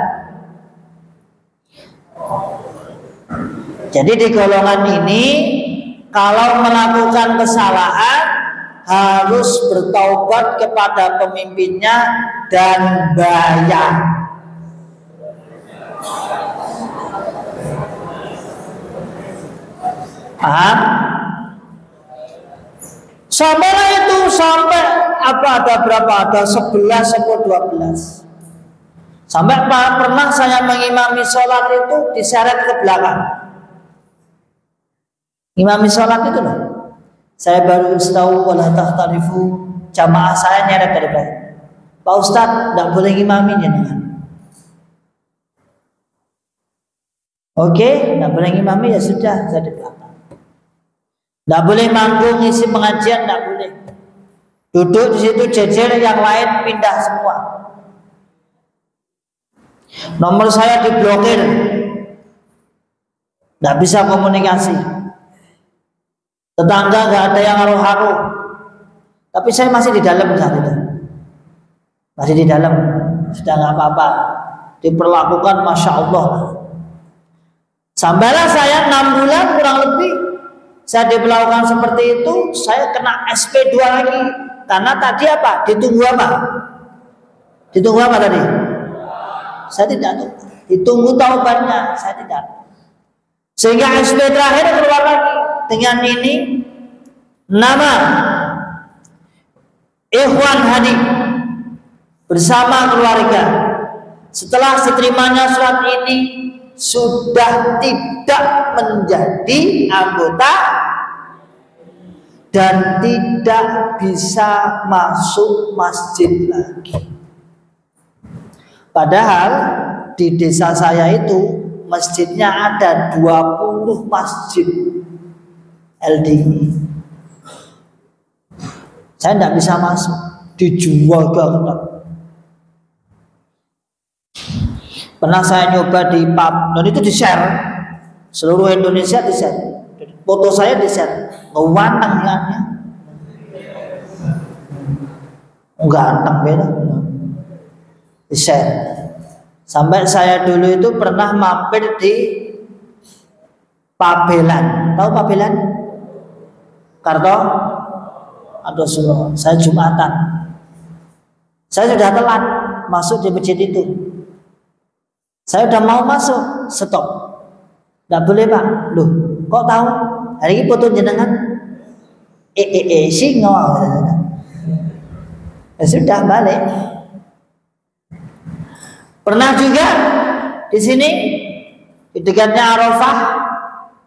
Jadi di golongan ini kalau melakukan kesalahan harus bertaubat kepada pemimpinnya dan bayar. Paham? Sampailah itu sampai ada berapa? Ada 11 atau 12. Sampai pernah saya mengimami sholat itu diseret ke belakang. Imami sholat itu loh. Saya baru tahu wala takhtalifu, jamaah saya nyeret dari belakang. Pak Ustadz, tidak boleh ngimami jenengan. Oke, tidak boleh ngimami ya sudah, saya di belakang. Tidak boleh manggung isi pengajian, tidak boleh. Duduk di situ jejer, yang lain pindah semua. Nomor saya diblokir, tidak bisa komunikasi. Tetangga nggak ada yang haru-haru. Tapi saya masih di dalam saat itu, masih di dalam, sudah nggak apa-apa. Diperlakukan masya Allah. Sampailah saya 6 bulan kurang lebih. Saya diperlakukan seperti itu, saya kena SP2 lagi. Karena tadi apa? Ditunggu apa? Ditunggu apa tadi? Saya tidak tahu. Ditunggu taubatnya, saya tidak. Sehingga SP terakhir keluar lagi. Dengan ini nama Ikhwan Hadi bersama keluarga. Setelah diterimanya surat ini sudah tidak menjadi anggota dan tidak bisa masuk masjid lagi. Padahal di desa saya itu masjidnya ada 20 masjid LDI. Saya tidak bisa masuk, dijual ke ketat. Pernah saya nyoba di pub, dan itu di-share seluruh Indonesia, di-share. Foto saya di-share, ngewanteng lihatnya. Ganteng beda. Di-share. Sampai saya dulu itu pernah mampir di Pabelan. Tahu Pabelan? Karto atau Solo. Saya Jumatan. Saya sudah telat masuk di masjid itu. Saya udah mau masuk, stop. Tidak boleh Pak. Loh, kok tahu? Hari ini foto jenengan. Sih ngomong. Ya sudah balik. Pernah juga di sini di dekatnya Arafah.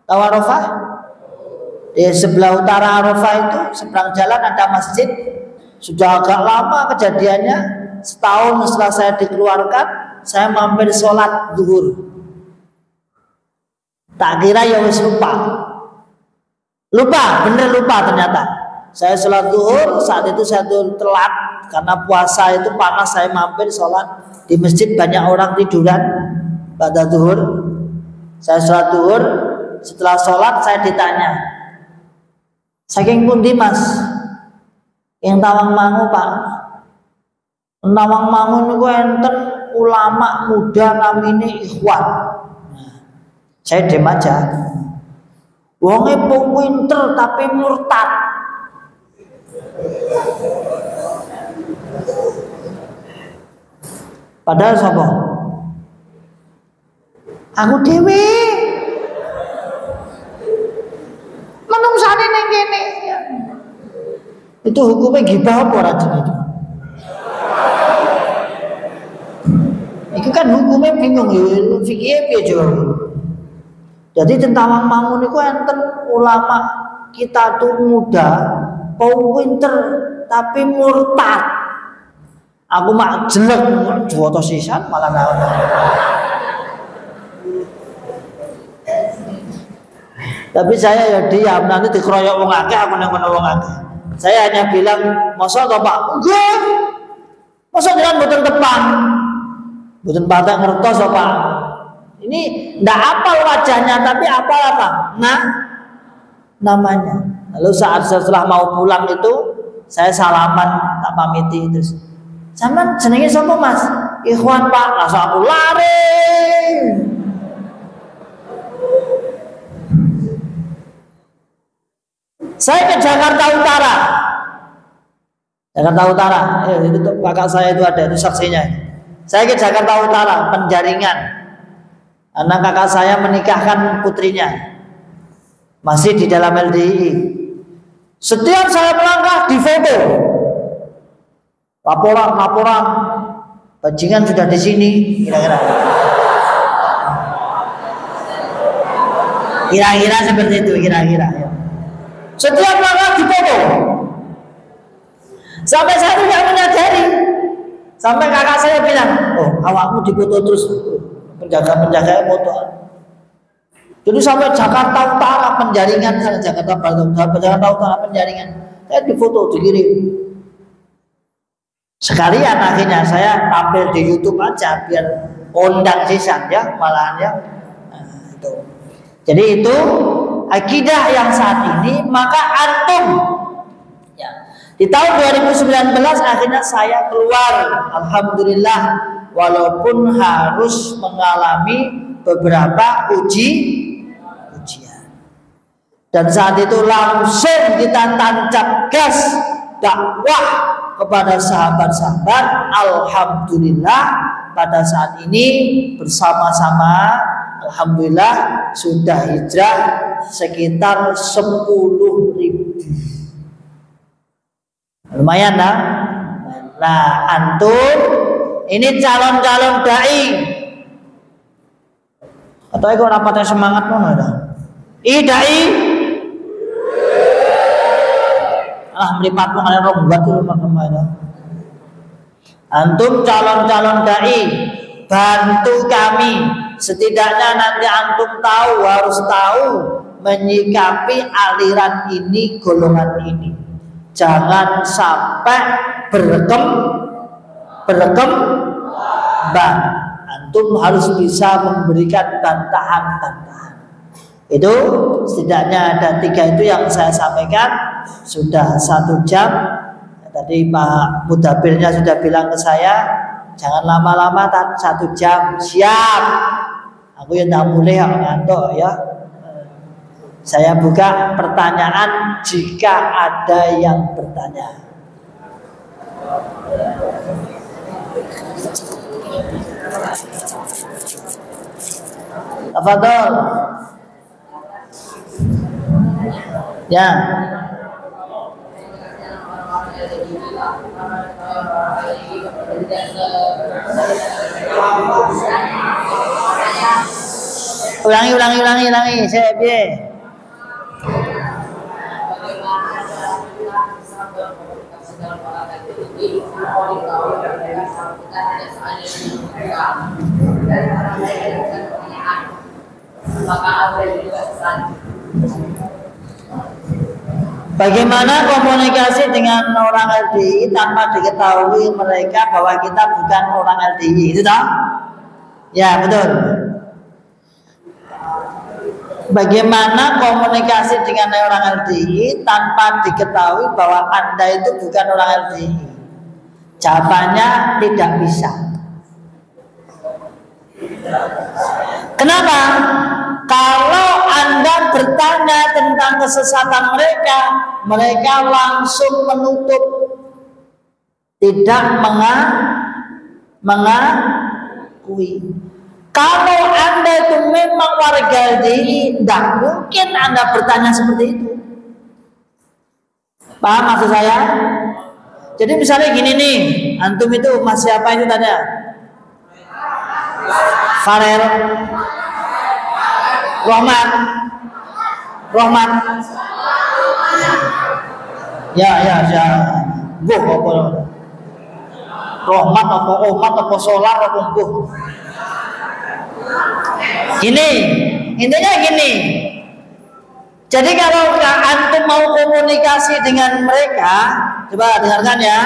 Tahu Arafah? Di sebelah utara Arafah itu seberang jalan ada masjid. Sudah agak lama kejadiannya. Setahun setelah saya dikeluarkan, saya mampir sholat zuhur. Tak kira ya wis lupa, bener lupa ternyata. Saya sholat zuhur, saat itu saya telat karena puasa itu panas. Saya mampir sholat di masjid, banyak orang tiduran. pada zuhur. Saya sholat zuhur, setelah sholat saya ditanya, saking pundi Mas? Yang Tawangmangu Pak. Tawangmangu niku enten ulama muda namine Ikhwan. Saya diam aja. Wonge pinter tapi murtad. Padahal sapa? Aku dhewe. Menungsane ning kene. Itu hukumnya gibah apa ora itu? Itu kan hukumnya bingung ya, fikih piye coba. Jadi tentang Tawangmangu niku enten ulama kita tuh muda, pinter tapi murtad. Aku mak jelek juwoto sisan malah naon. Tapi saya ya diam, nanti dikeroyok wong akeh aku nang kono wong akeh. Saya hanya bilang, "Masa to, Pak?" "Enggak. Masa jenengan mboten tepan?" "Mboten patek ngertos to, Pak." Ini ndak apal wajahnya tapi apal apa? Nah, namanya. Lalu saat setelah mau pulang itu saya salaman tak pamiti terus. "Sampeyan jenenge sapa, Mas?" "Ikhwan, Pak." Langsung aku lari. Saya ke Jakarta Utara. Jakarta Utara, itu kakak saya itu ada, itu saksinya. Saya ke Jakarta Utara, Penjaringan. Anak kakak saya menikahkan putrinya, masih di dalam LDII. Setiap saya melangkah difoto, laporan, bajingan sudah di sini, kira-kira seperti itu, kira-kira. Setiap langkah difoto, sampai saya tidak menyadari, sampai kakak saya bilang, "Oh, awakmu difoto terus." Penjaga foto. Jadi sampai Jakarta Utara Penjaringan, sana Jakarta Utara Penjaringan, saya difoto, dikirim. Sekalian akhirnya saya tampil di YouTube aja biar kondang sisan ya, malahan ya. Nah, itu. Jadi itu akidah yang saat ini, maka antum ya, di tahun 2019 akhirnya saya keluar, alhamdulillah. Walaupun harus mengalami beberapa ujian, dan saat itu langsung kita tancap gas dakwah kepada sahabat-sahabat. Alhamdulillah pada saat ini bersama-sama, alhamdulillah sudah hijrah sekitar 10.000. Lumayan lah. Nah, antum ini calon-calon dai. Atau itu rapatnya semangat mana dah? Dai. Meripatmu kalian rombat itu makanya. Antum calon-calon dai, bantu kami. Setidaknya nanti antum tahu, harus tahu menyikapi aliran ini, golongan ini. Jangan sampai berkembang. Antum harus bisa memberikan bantahan-bantahan. Itu setidaknya ada 3 itu yang saya sampaikan. Sudah 1 jam. Tadi Pak Mudabirnya sudah bilang ke saya, jangan lama-lama, 1 jam. Siap. Aku yang tak boleh ngantuk ya. Saya buka pertanyaan jika ada yang bertanya. Tafadhol. Ya. Ulangi. Saya piye? Bagaimana komunikasi dengan orang LDI tanpa diketahui mereka bahwa kita bukan orang LDI, itu tahu? Ya, betul. Bagaimana komunikasi dengan orang LDI tanpa diketahui bahwa Anda itu bukan orang LDI? Jawabannya tidak bisa. Kenapa? Kalau Anda bertanya tentang kesesatan mereka, mereka langsung menutup, tidak mengakui. Kalau Anda itu memang warga LDI, tidak mungkin Anda bertanya seperti itu. Paham maksud saya? Jadi misalnya gini nih, antum itu mas siapa itu tanya? Farel, Rohmat, ya, Rohmat apa Omat apa Solar apa Buh. Gini, intinya gini. Jadi kalau antum mau komunikasi dengan mereka, coba dengarkan ya.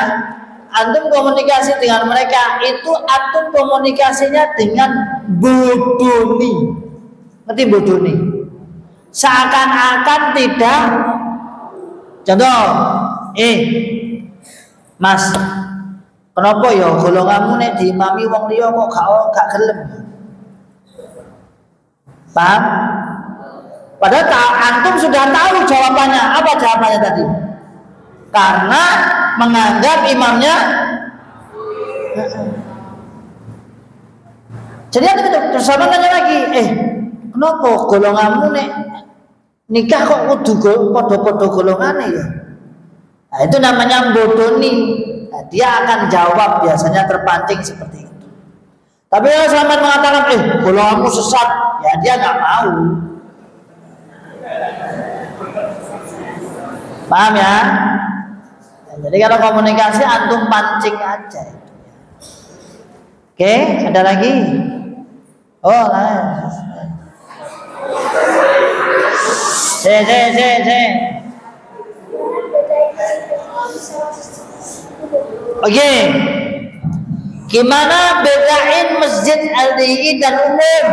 Antum komunikasi dengan mereka itu antum komunikasinya dengan bodoni. Ngerti bodoni? Seakan-akan tidak. Contoh, Mas, kenapa ya golonganmu nek diimami wong liya kok gak gelem? Paham? Padahal antum sudah tahu jawabannya. Apa jawabannya tadi? Karena menganggap imamnya. Jadi antum itu terus sama tanya lagi, kenapa golonganmu nek nikah kok kudu podo-podo golongane ya? Nah, itu namanya bodoni. Nah, dia akan jawab biasanya terpancing seperti itu. Tapi kalau selamat mengatakan, golonganmu sesat, ya dia nggak mau. Paham ya? Nah, jadi kalau komunikasi antum pancing aja. Oke, ada lagi? Oh, lah. Oke. Gimana bedain masjid LDI dan umum?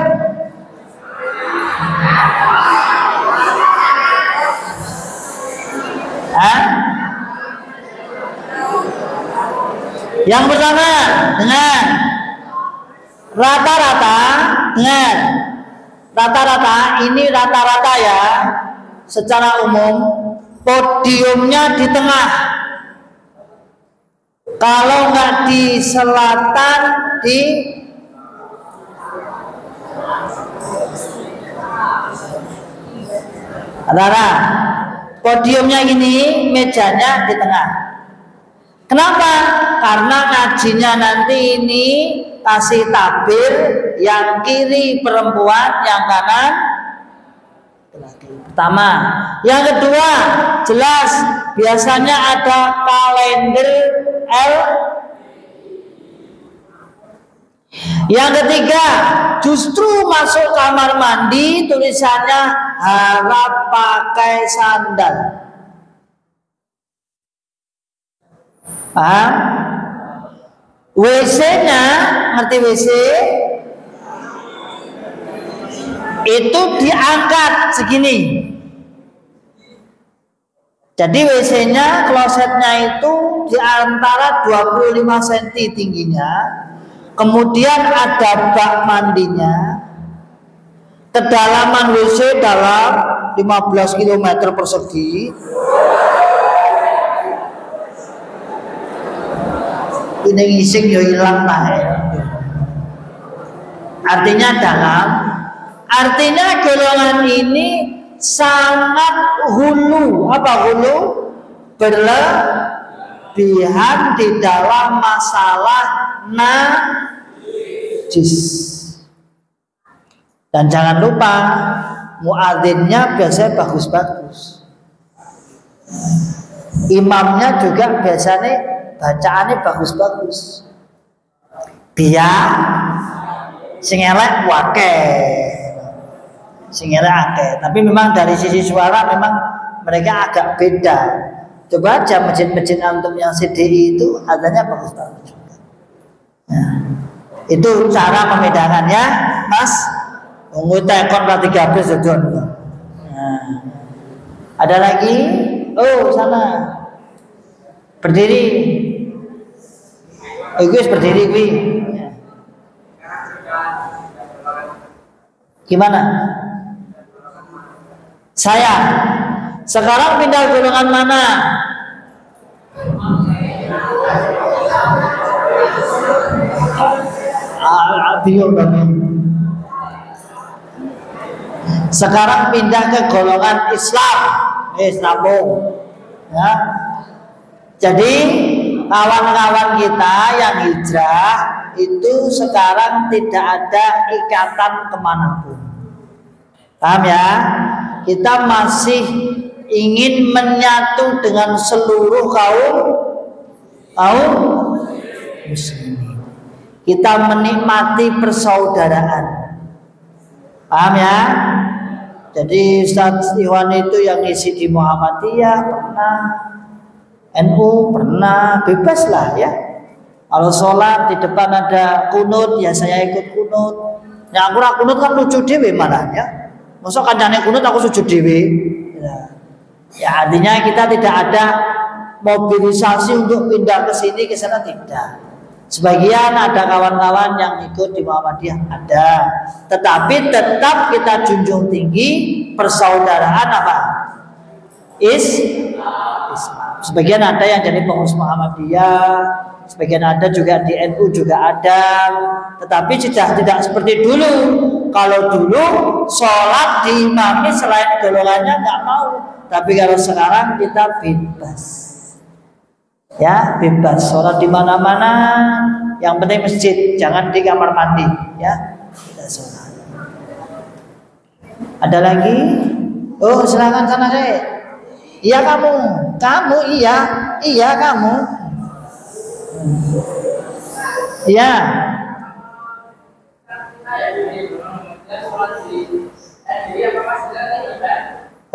Yang pertama, dengan rata-rata, ini rata-rata ya, secara umum podiumnya di tengah. Kalau nggak di selatan, di antara podiumnya gini, mejanya di tengah. Kenapa? Karena ngajinya nanti ini kasih takbir, yang kiri perempuan, yang kanan laki. Pertama. Yang kedua, jelas biasanya ada kalender L. Yang ketiga, justru masuk kamar mandi tulisannya harap pakai sandal. Paham? WC-nya, ngerti WC? Itu diangkat segini. Jadi WC-nya, klosetnya itu di antara 25 cm tingginya. Kemudian ada bak mandinya. Kedalaman WC dalam 15 km persegi. Ini ngising ya hilang lah ya. Artinya dalam. Artinya golongan ini sangat hulu. Apa hulu? Berlebihan di dalam masalah najis. Dan jangan lupa muadzinnya biasanya bagus-bagus. Imamnya juga biasanya bacaannya bagus-bagus. Biar sing elek wakeh. Sing elek akeh. Tapi memang dari sisi suara memang mereka agak beda. Coba aja masjid-masjid antum yang CDI itu adanya bagus-bagus juga. Ya. Itu cara membedakannya, Mas. Ungu tekon ra 13 dodon. Nah. Ada lagi? Oh, sana. Berdiri. Wis berdiri kuwi. Gimana? Saya. Sekarang pindah golongan mana? Sekarang pindah ke golongan Islam. Islam. Ya. Jadi kawan-kawan kita yang hijrah itu sekarang tidak ada ikatan kemanapun. Paham ya? Kita masih ingin menyatu dengan seluruh kaum muslimin. Kita menikmati persaudaraan. Paham ya? Jadi Ustaz Iwan itu yang isi di Muhammadiyah pernah, NU pernah, bebas lah ya. Kalau sholat di depan ada kunut, ya saya ikut kunut. Yang aku kunut kan lucu dewe malah ya. Masa kancane kunut aku sujud dewe. Ya artinya kita tidak ada mobilisasi untuk pindah ke sini ke sana, tidak. Sebagian ada kawan-kawan yang ikut di Muhammadiyah ada, tetapi tetap kita junjung tinggi persaudaraan apa? Islam. Sebagian ada yang jadi pengurus Muhammadiyah, sebagian ada juga di NU juga ada, tetapi tidak seperti dulu. Kalau dulu sholat diimami selain golongannya nggak mau, tapi kalau sekarang kita bebas. Ya, bebas sholat di mana-mana, yang penting masjid, jangan di kamar mandi, ya. Kita sholat. Ada lagi? Oh, silakan sana deh. Iya kamu iya kamu. Iya.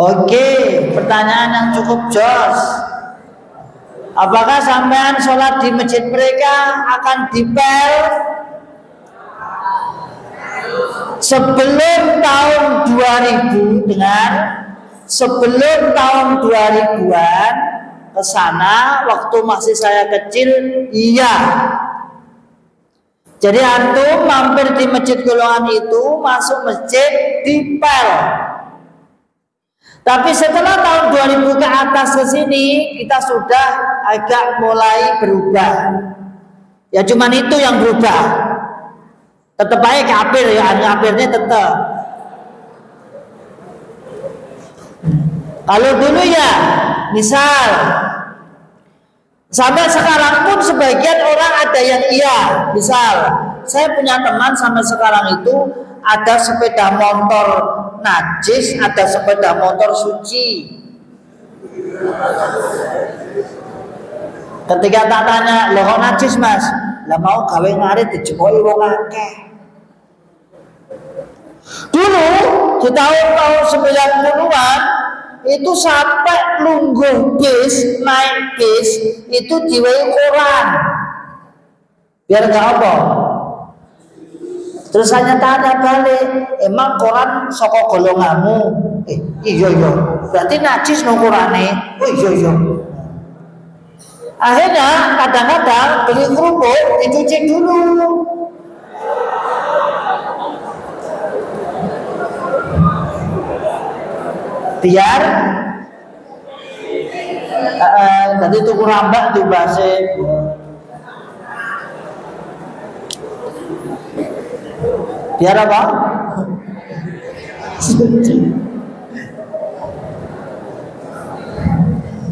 Oke, pertanyaan yang cukup jos. Apakah sampean sholat di masjid mereka akan dipel sebelum tahun 2000 dengan sebelum tahun 2000-an ke sana waktu masih saya kecil? Iya. Jadi antum mampir di masjid golongan itu, masuk masjid dipel. Tapi setelah tahun 2000 ke atas ke sini kita sudah agak mulai berubah. Ya cuman itu yang berubah. Tetap aja kafir ya, kafirnya tetap. Kalau dulu ya, misal sampai sekarang pun sebagian orang ada yang iya. Misal saya punya teman sampai sekarang itu ada sepeda motor najis, ada sepeda motor suci. Ketika tak tanya, "Loh kok najis, Mas?" "Lah mau gawe ngarit dijepoki wong akeh." Dulu di tahun 90-an itu sampai lungguh bis, naik bis itu diwehi koran. Biar enggak apa? Terus saya tanya balik, "Emang koran saka golonganmu?" Iya. Berarti najis no korane. Oh iya. Akhirnya kadang-kadang beli kerupuk dicuci dulu. Biar tadi tuku rambak tuh bahasa. Biar apa?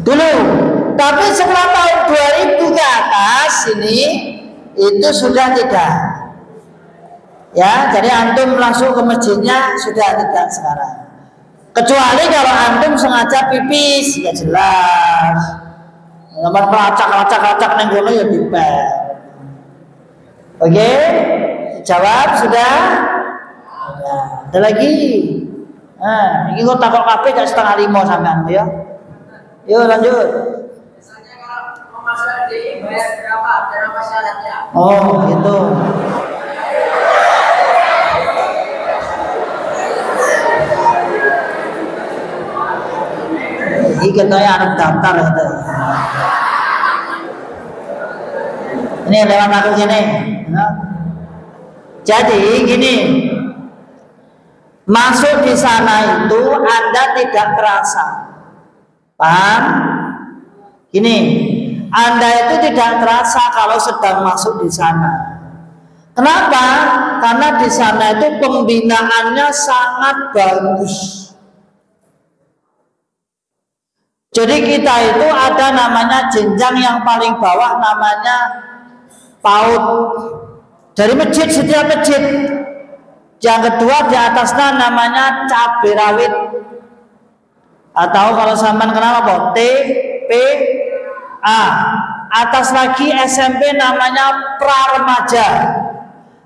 Dulu. Tapi setelah tahun 2000 ke atas ini itu sudah tidak. Ya, jadi antum langsung ke masjidnya sudah tidak sekarang. Kecuali kalau antum sengaja pipis, ya jelas. Nomor kelacak neng kono ya dipel. Oke? Jawab sudah? Nah, ada lagi. Nah, ini kok takut kabeh gak 4:30 sampean ya. Yuk lanjut. Misalnya kalau mau masuk RDI bayar berapa? Berapa syaratnya? Oh, gitu. Iki katanya arep daftar gitu. Ini lewat aku gini. Jadi gini, masuk di sana itu Anda tidak terasa. Paham? Gini, Anda itu tidak terasa kalau sedang masuk di sana. Kenapa? Karena di sana itu pembinaannya sangat bagus. Jadi kita itu ada namanya jenjang yang paling bawah namanya PAUD. Dari masjid, setiap masjid. Yang kedua di atasnya namanya cabai rawit. Atau kalau sampean kenal apa? TPA. Atas lagi SMP namanya pra-remaja.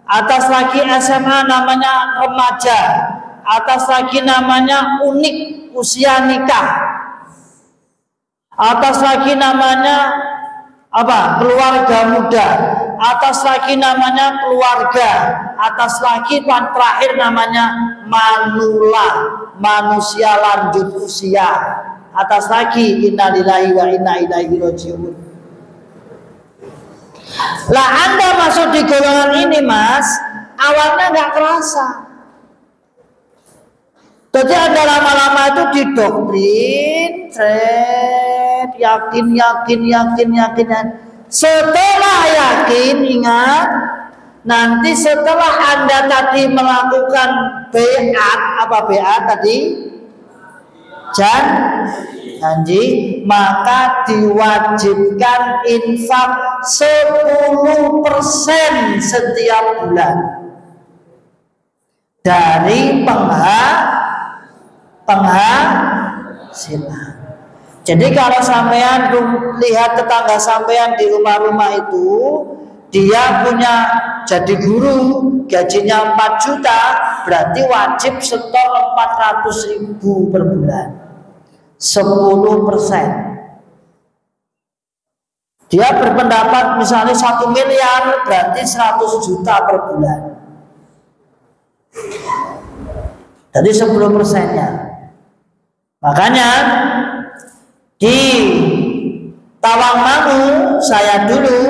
Atas lagi SMA namanya remaja. Atas lagi namanya unik usia nikah. Atas lagi namanya apa? Keluarga muda. Atas lagi namanya keluarga. Atas lagi yang terakhir namanya manula, manusia lanjut usia. Atas lagi innalillahi wa inna ilaihi rajiun. Lah Anda masuk di golongan ini Mas, awalnya nggak kerasa. Jadi Anda lama-lama itu didoktrin, yakin. Setelah yakin, ingat, nanti setelah Anda tadi melakukan beat, apa beat tadi? Janji, maka diwajibkan infak 10% setiap bulan dari penghasilan. Jadi kalau sampean lihat tetangga sampean di rumah-rumah itu, dia punya jadi guru, gajinya 4 juta, berarti wajib setor 400.000 per bulan. 10%. Dia berpendapat misalnya 1 miliar berarti 100 juta per bulan. Jadi 10%-nya. Makanya di Tawangmangu saya dulu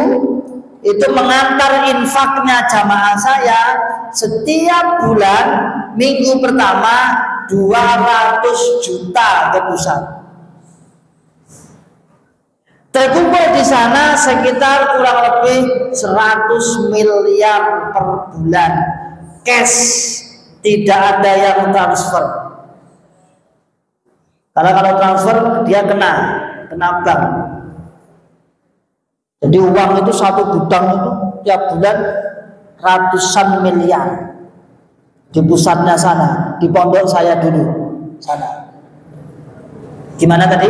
itu mengantar infaknya jamaah saya setiap bulan minggu pertama 200 juta ke pusat. Terkumpul di sana sekitar kurang lebih 100 miliar per bulan cash, tidak ada yang transfer. Karena kalau transfer dia kena bank. Jadi uang itu satu gudang itu tiap bulan ratusan miliar. Di pusatnya sana, di pondok saya dulu sana. Gimana tadi?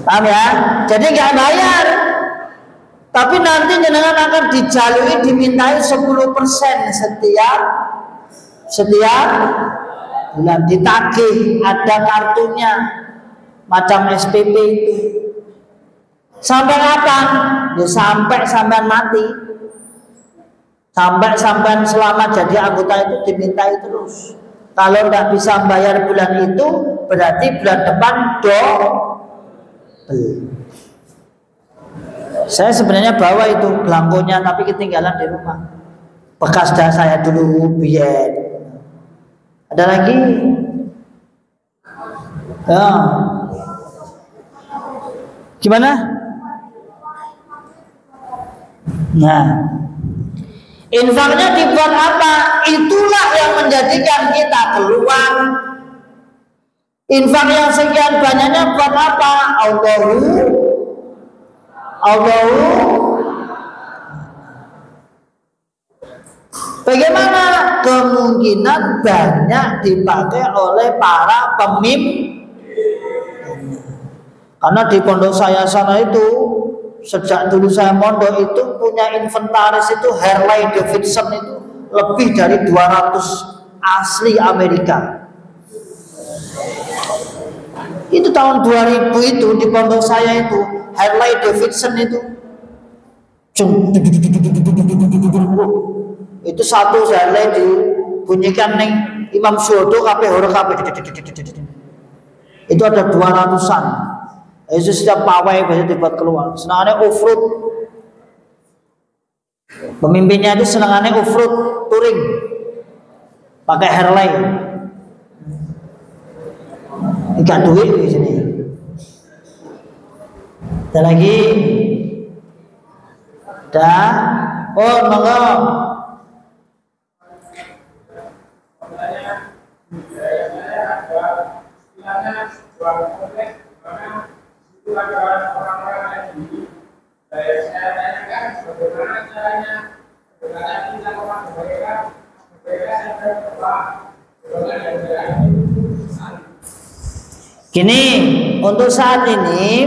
Paham ya? Jadi nggak bayar, tapi nanti jenengan akan dijalui dimintai 10% setiap bulan, ditagih, ada kartunya macam SPP itu. Sampai kapan? Ya sampai sampean mati. Sampai sampean selama jadi anggota itu dimintai terus. Kalau tidak bisa bayar bulan itu, berarti bulan depan double. Saya sebenarnya bawa itu belangkonya, tapi ketinggalan di rumah. Bekas dah saya dulu biar. Ada lagi? Ya. Gimana? Nah, infaknya dibuat apa? Itulah yang menjadikan kita keluar. Infak yang sekian banyaknya buat apa? Allahu. Bagaimana? Kemungkinan banyak dipakai oleh para pemimpin. Karena di pondok saya sana itu, sejak dulu saya mondok itu punya inventaris itu Harley Davidson itu lebih dari 200 asli Amerika. Itu tahun 2000 itu di pondok saya itu Harley Davidson itu satu Harley dibunyikan neng Imam Suhodo kabeh hore kabeh. Itu ada 200-an. Itu setiap pawai biasa dibuat keluar. Senangannya off-road. Pemimpinnya itu senangannya off-road touring. Pakai Harley. Enggak duit di sini. Ada lagi. Dah. Oh, monggo. Gini, untuk saat ini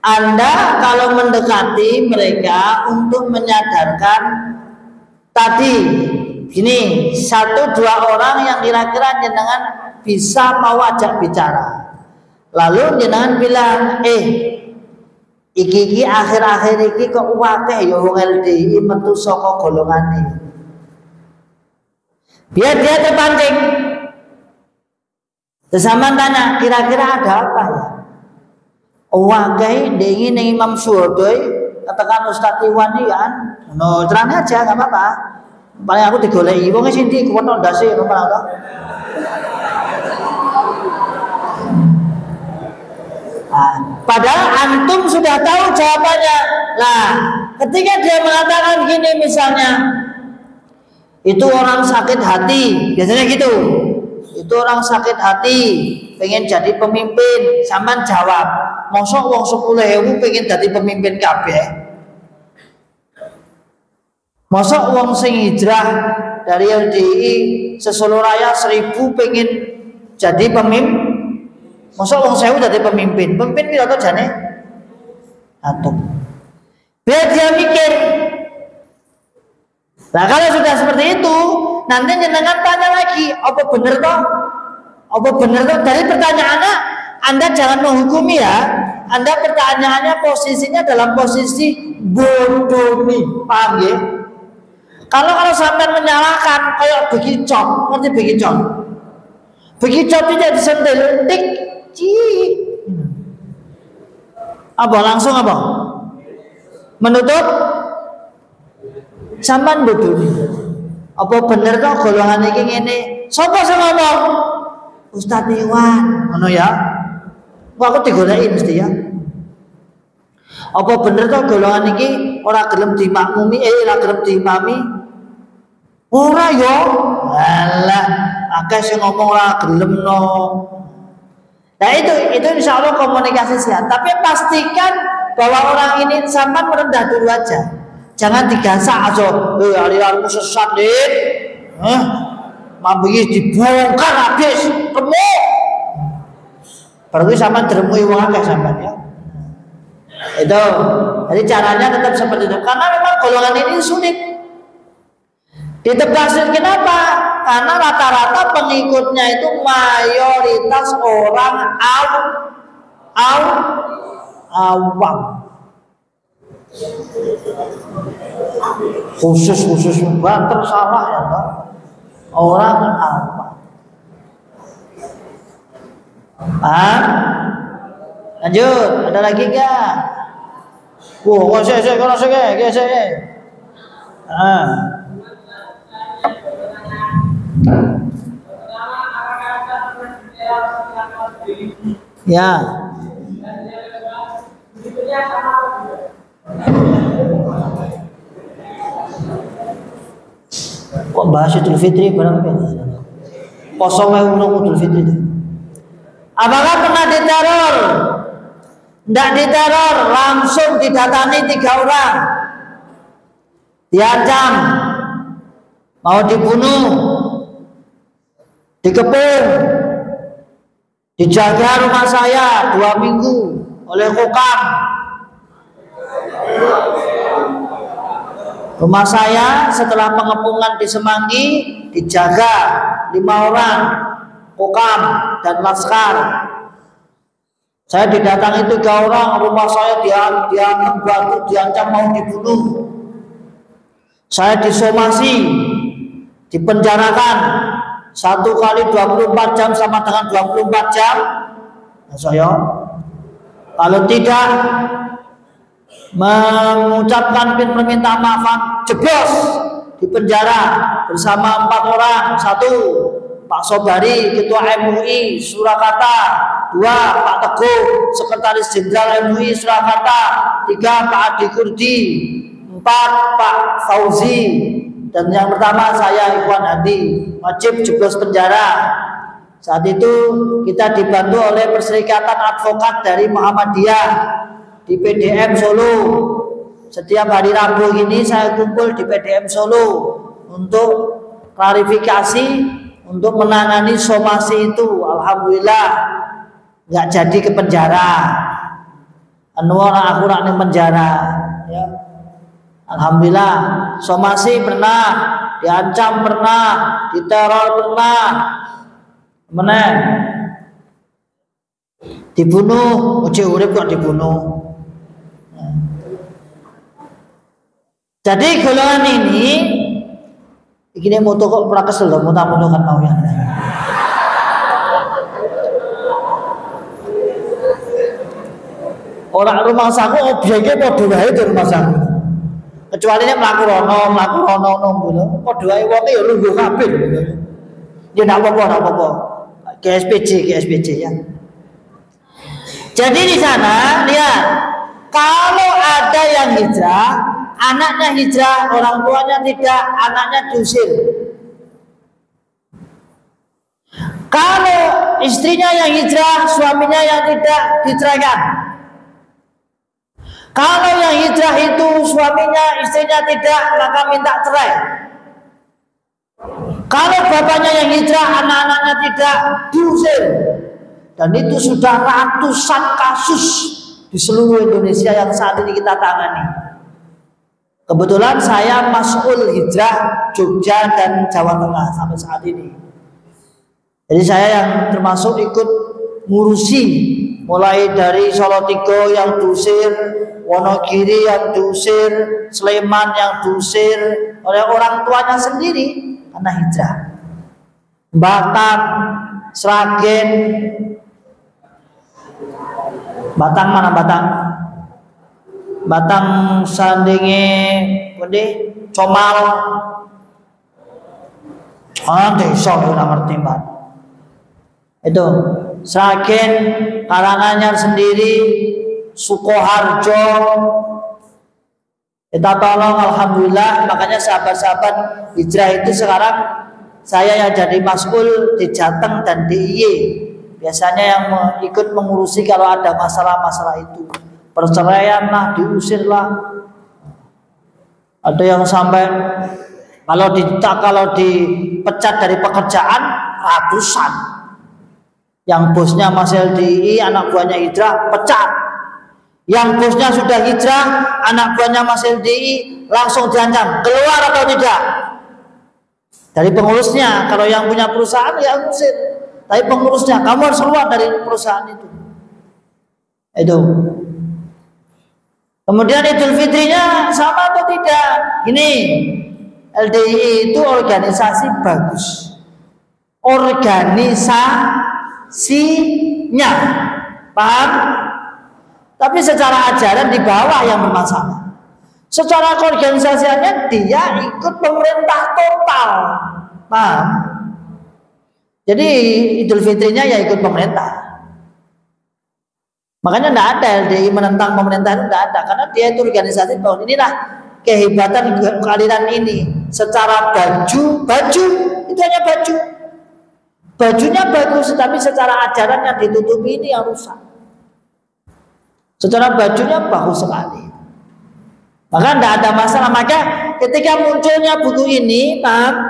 Anda kalau mendekati mereka untuk menyadarkan tadi gini, 1-2 orang yang kira-kira jenengan bisa mau ajak bicara. Lalu jenengan bilang, iki akhir-akhir iki kok akeh ya wong LDI metu saka golongane. Biar dia terpancing. Terus tanya, kira-kira ada apa ya? Akeh ndenge ning Imam Suhodo katakan Ustaz Iwan iki kan. No, terang aja enggak apa-apa. Paling aku digoleki wong sing ndi kuwono ndase ngono to. Padahal antum sudah tahu jawabannya. Nah, ketika dia mengatakan gini misalnya, itu orang sakit hati, biasanya gitu. Itu orang sakit hati, pengen jadi pemimpin, sampean jawab, mosok wong 10.000 pengen jadi pemimpin kabeh. Mosok wong sing hijrah dari LDI Sesolo Raya 1000 pengen jadi pemimpin. Masa wong 1000 jadi pemimpin pira to jane? Atom. Biar dia mikir. Nah kalau sudah seperti itu, nanti jenengan tanya lagi, apa bener toh? Apa bener toh? Dari pertanyaannya, Anda jangan menghukumi ya. Anda pertanyaannya posisinya dalam posisi bodomi, paham ya? Kalau sampai menyalahkan kayak begicot, ngerti begicot? Begicot tidak disentil, tik. Apa langsung apa? Menutup sampean bodoh. Apa bener toh golongan iki ngene? Sapa sing ngomong? Ustaz Iwan, ngono ya. Kok aku digoleki mesti ya. Apa bener toh golongan iki ora gelem dimakmumi, ora gelem diimami? Ora ya. Alah, akeh sing ngomong ora gelem no. Nah itu insya Allah komunikasi sehat. Tapi pastikan bahwa orang ini sampai merendah dulu aja. Jangan digasak aja. Aliranmu sesat dit. Mabih dibongkar habis. Remuk. Baru sampai deremui wong akeh sampai ya. Itu. Jadi caranya tetap seperti itu. Karena memang golongan ini sulit. Ditegasin kenapa? Karena rata-rata pengikutnya itu mayoritas orang awam. Khusus banter salah ya toh. Orang awam. Lanjut, ada lagi enggak? Saya. Ya. Kok bahas Idul Fitri barang kosong Idul Fitri itu. Apakah pernah diteror? Tidak diteror, langsung didatangi 3 orang. Diancam, mau dibunuh, dikepung, dijaga rumah saya 2 minggu oleh Kokam. Rumah saya setelah pengepungan di Semanggi dijaga 5 orang Kokam dan Laskar. Saya didatangi 3 orang, rumah saya diancam batu, diancam mau dibunuh. Saya disomasi dipenjarakan 1 kali 24 jam sama dengan 24 jam. Nah, saya kalau tidak mengucapkan permintaan maaf, jeblos di penjara bersama 4 orang. 1, Pak Sobari, Ketua MUI Surakarta. 2, Pak Teguh, Sekretaris Jenderal MUI Surakarta. 3, Pak Adi Kurdi. 4, Pak Fauzi. Dan yang pertama saya, Ikhwan Hadi, wajib jeblos penjara. Saat itu kita dibantu oleh Perserikatan Advokat dari Muhammadiyah di PDM Solo. Setiap hari Rabu ini saya kumpul di PDM Solo untuk klarifikasi, untuk menangani somasi itu. Alhamdulillah nggak jadi ke penjara. Aku rak ning penjara. Ya. Alhamdulillah, somasi pernah, diancam pernah, diteror pernah, dibunuh, uji urip kok dibunuh. Jadi golongan ini moto kok pernah kesel loh, muta-muta kan mau ya. Orang rumah saku objeknya podo wae di rumah saku. Kecuali nek mlaku rono ngono. Podo wae wong ya lungguh kabeh. Ya ndak apa-apa. GSPJ ya. Jadi di sana lihat, kalau ada yang hijrah, anaknya hijrah, orang tuanya tidak, anaknya diusir. Kalau istrinya yang hijrah, suaminya yang tidak, diceraikan. Kalau yang hijrah itu suaminya, istrinya tidak, maka minta cerai. Kalau bapaknya yang hijrah, anak-anaknya tidak, diusir. Dan itu sudah ratusan kasus di seluruh Indonesia yang saat ini kita tangani. Kebetulan saya mas'ul hijrah Jogja dan Jawa Tengah sampai saat ini. Jadi saya yang termasuk ikut ngurusi, mulai dari Solotigo yang diusir, Wonogiri yang diusir, Sleman yang diusir oleh orang tuanya sendiri karena hijrah. Batang, Sragen, Batang mana Batang? Batang Sandinge, Comal, desa itu ngerti Mbak. Itu Sragen, Karanganyar sendiri, Sukoharjo. Kita tolong, alhamdulillah. Makanya sahabat-sahabat hijrah itu sekarang saya yang jadi mas'ul di Jateng dan DIY. Biasanya yang ikut mengurusi kalau ada masalah-masalah itu. Perceraian lah, diusir lah. Ada yang sampai kalau dipecat dari pekerjaan ratusan. Yang bosnya masih LDI, anak buahnya hijrah, pecat. Yang bosnya sudah hijrah, anak buahnya masih LDI, langsung diancam, keluar atau tidak. Dari pengurusnya, kalau yang punya perusahaan ya usir. Tapi pengurusnya, kamu harus keluar dari perusahaan itu. Itu. Kemudian Idul Fitrinya sama atau tidak? Ini LDI itu organisasi bagus. Organisasinya, paham? Tapi secara ajaran di bawah yang bermasalah. Secara keorganisasiannya dia ikut pemerintah total, paham? Jadi Idul Fitrinya ya ikut pemerintah. Makanya tidak ada LDI menentang pemerintah, itu tidak ada, karena dia itu organisasi bahwa inilah kehebatan kealiran ini. Secara baju itu hanya baju. Bajunya bagus, tapi secara ajaran yang ditutupi ini yang rusak. Secara bajunya bagus sekali. Maka tidak ada masalah. Maka ketika munculnya buku ini, paham?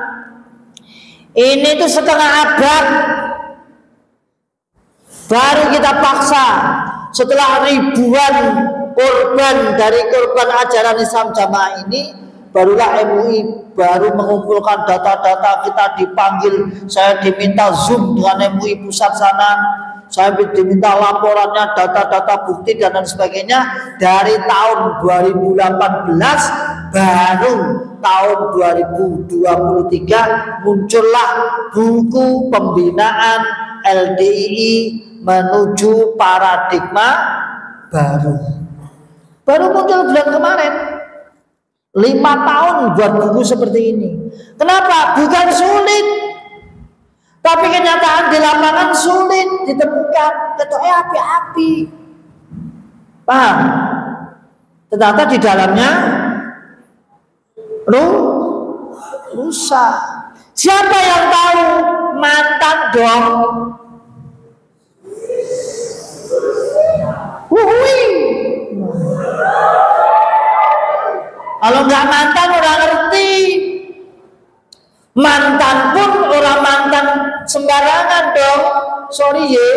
Ini tuh setengah abad baru kita paksa. Setelah ribuan korban dari korban ajaran Islam Jamaah ini, barulah MUI baru mengumpulkan data-data. Kita dipanggil, saya diminta Zoom dengan MUI pusat sana, saya diminta laporannya, data-data bukti dan lain sebagainya. Dari tahun 2018 baru tahun 2023 muncullah buku pembinaan LDII menuju paradigma baru. Baru muncul bulan kemarin. 5 tahun buat buku seperti ini. Kenapa? Bukan sulit, tapi kenyataan di lapangan sulit ditemukan. Ketoknya api-api. Paham? Ternyata di dalamnya rusak. Siapa yang tahu? Mantan dong. Wuhui. Kalau nggak mantan orang ngerti. Mantan pun orang mantan sembarangan dong. Sorry ye.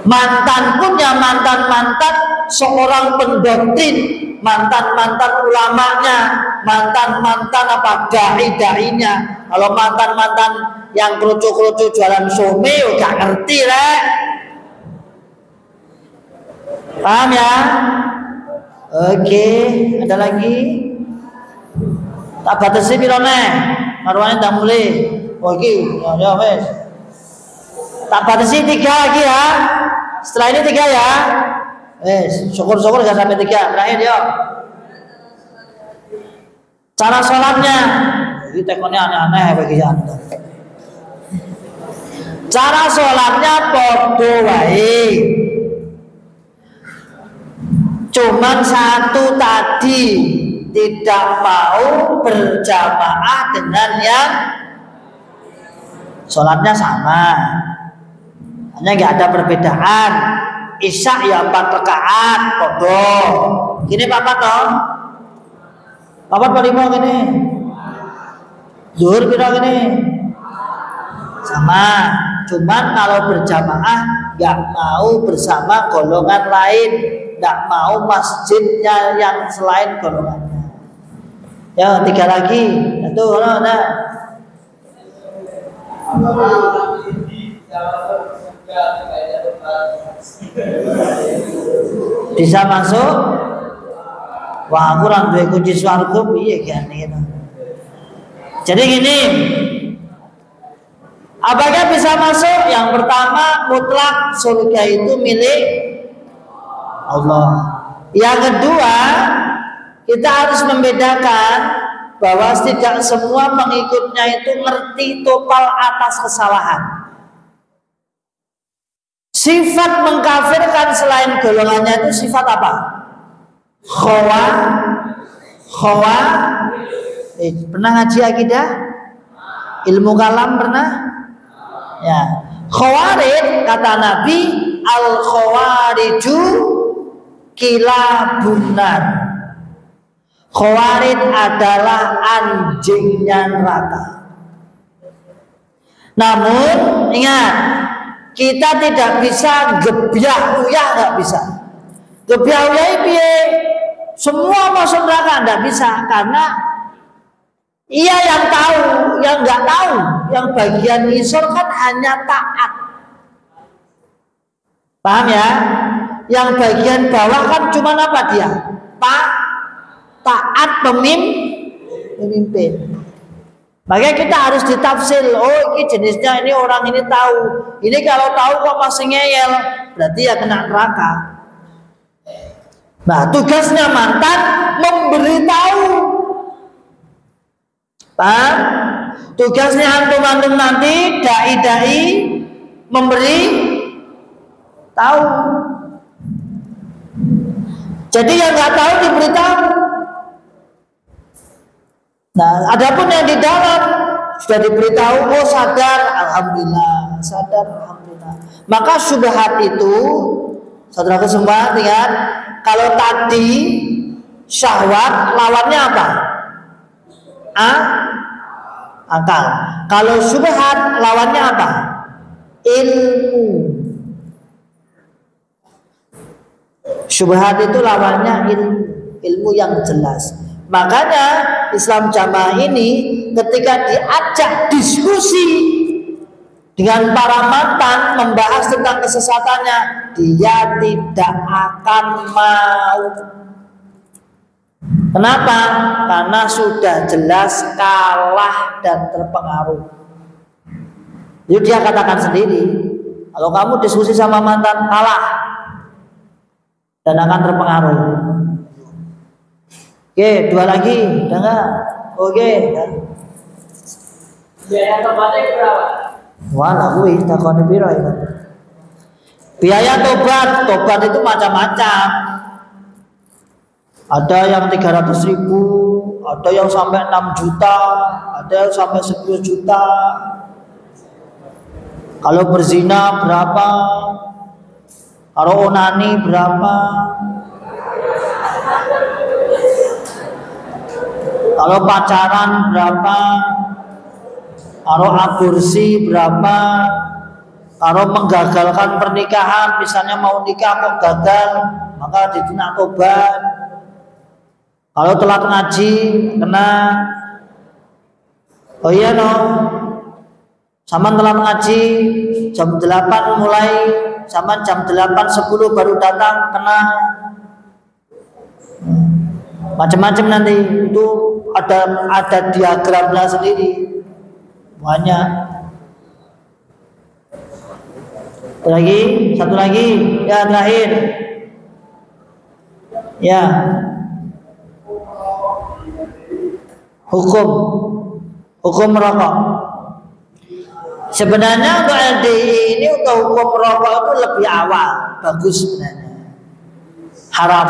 Mantan pun ya mantan-mantan seorang pendoktrin, mantan-mantan ulamanya, mantan-mantan apa dai-dainya. Kalau mantan-mantan yang kerucu-kerucu jualan some gak ngerti lah. Paham ya? Oke, ada lagi? Tak batasi pirone? Marwane tak mulai. Oke, ya wes. Tak batasi 3 lagi ya. Setelah ini 3 ya. Syukur-syukur gak sampai 3. Terakhir ya. Cara sholatnya. Ini tekonnya aneh-aneh bagi anda. Cara sholatnya podo wae. Cuman satu tadi tidak mau berjamaah dengan yang sholatnya sama. Hanya nggak ada perbedaan. Isya ya 4 rakaat, podo. Gini papat toh? Papat apa 5 gini? Zuhur piro gini? Sama. Cuman kalau berjamaah nggak mau bersama golongan lain, nggak mau masjidnya yang selain golongannya. Ya 3 lagi. Itu nah. Bisa masuk? Wah, aku orang duwe kunci swarga piye gane gitu. Jadi gini, apakah bisa masuk? Yang pertama, mutlak surga itu milik Allah. Yang kedua, kita harus membedakan bahwa tidak semua pengikutnya itu ngerti topal atas kesalahan. Sifat mengkafirkan selain golongannya itu sifat apa? Pernah ngaji akidah? Ilmu kalam pernah? Ya. Khawarij kata Nabi, al khawariju kilabunan. Khawarij adalah anjingnya neraka. Namun ingat, kita tidak bisa gebyah uyah, nggak bisa. Gebyah uyah piye? Semua masuk neraka nggak bisa, karena ia yang tahu, yang nggak tahu, yang bagian isor kan hanya taat. Paham ya? Yang bagian bawah kan cuma apa dia? Taat pemimpin. Makanya kita harus ditafsir. Oh, ini jenisnya ini orang ini tahu. Ini kalau tahu kok masih ngeyel, berarti ya kena neraka. Nah, tugasnya mantan memberitahu. Paham? Tugasnya antum-antum nanti dai-dai memberi tahu. Jadi yang nggak tahu diberitahu. Nah, adapun yang di dalam sudah diberitahu, oh sadar, alhamdulillah, sadar, alhamdulillah. Maka syubhat itu, saudara semua ingat, kalau tadi syahwat lawannya apa? Akal. Kalau syubhat lawannya apa? Ilmu. Syubhat itu lawannya ilmu yang jelas. Makanya Islam Jamaah ini ketika diajak diskusi dengan para mantan membahas tentang kesesatannya, dia tidak akan mau. Kenapa? Karena sudah jelas kalah dan terpengaruh. Jadi dia katakan sendiri, kalau kamu diskusi sama mantan, kalah dan akan terpengaruh. Oke, dua lagi, udah enggak? Oke, kan? Biaya tobatnya berapa? Wah, aku takone piro itu. Biaya tobat itu macam-macam. Ada yang 300.000, ada yang sampai 6 juta, ada yang sampai 10 juta. Kalau berzina berapa? Kalau onani berapa? Kalau pacaran berapa? Kalau aborsi berapa? Kalau menggagalkan pernikahan, misalnya mau nikah kok gagal, maka ditunda tobat. Kalau telat ngaji kena. Oh iya no, sama telat ngaji jam 8 mulai, sama jam 8:10 baru datang kena. Macam-macam nanti itu ada diagramnya sendiri banyak. Satu lagi ya, terakhir ya, hukum merokok. Sebenarnya untuk LDI ini, untuk hukum merokok itu lebih awal, bagus sebenarnya, haram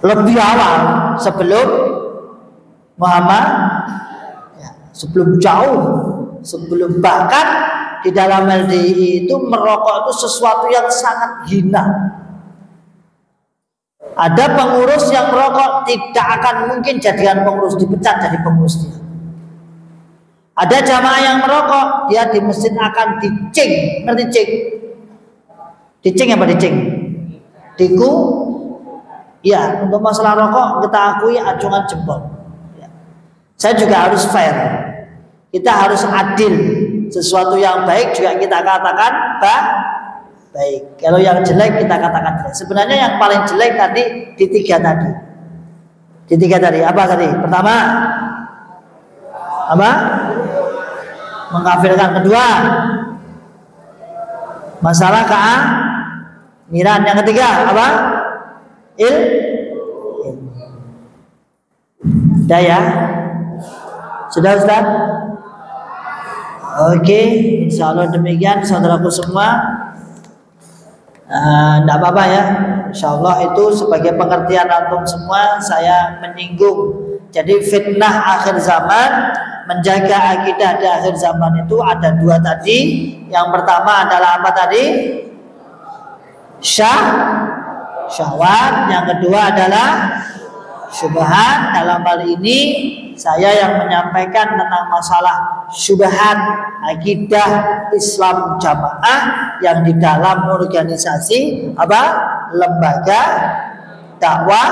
lebih awal sebelum Muhammad ya, sebelum jauh, sebelum, bahkan di dalam LDI itu merokok itu sesuatu yang sangat hina. Ada pengurus yang merokok tidak akan mungkin jadikan pengurus, dipecat dari pengurusnya. Ada jamaah yang merokok, dia di masjid akan dicing, ngerti cing? Dicing apa dicing? Diku. Ya, untuk masalah rokok kita akui acungan jempol. Ya. Saya juga harus fair. Kita harus adil. Sesuatu yang baik juga kita katakan baik. Kalau yang jelek kita katakan jelek. Sebenarnya yang paling jelek tadi di tiga tadi. Apa tadi? Pertama, apa? Mengkafirkan. Kedua, masalah keamiran. Yang ketiga, apa? Sudah ya? Sudah Ustaz? Oke, insya Allah demikian saudaraku semua. Tidak apa-apa ya, insya Allah itu sebagai pengertian antum semua. Saya menyinggung, jadi fitnah akhir zaman, menjaga akidah di akhir zaman itu ada dua tadi. Yang pertama adalah apa tadi? Syahwat. Yang kedua adalah syubhat. Dalam hal ini saya yang menyampaikan tentang masalah syubhat akidah Islam Jamaah yang di dalam organisasi apa? Lembaga Dakwah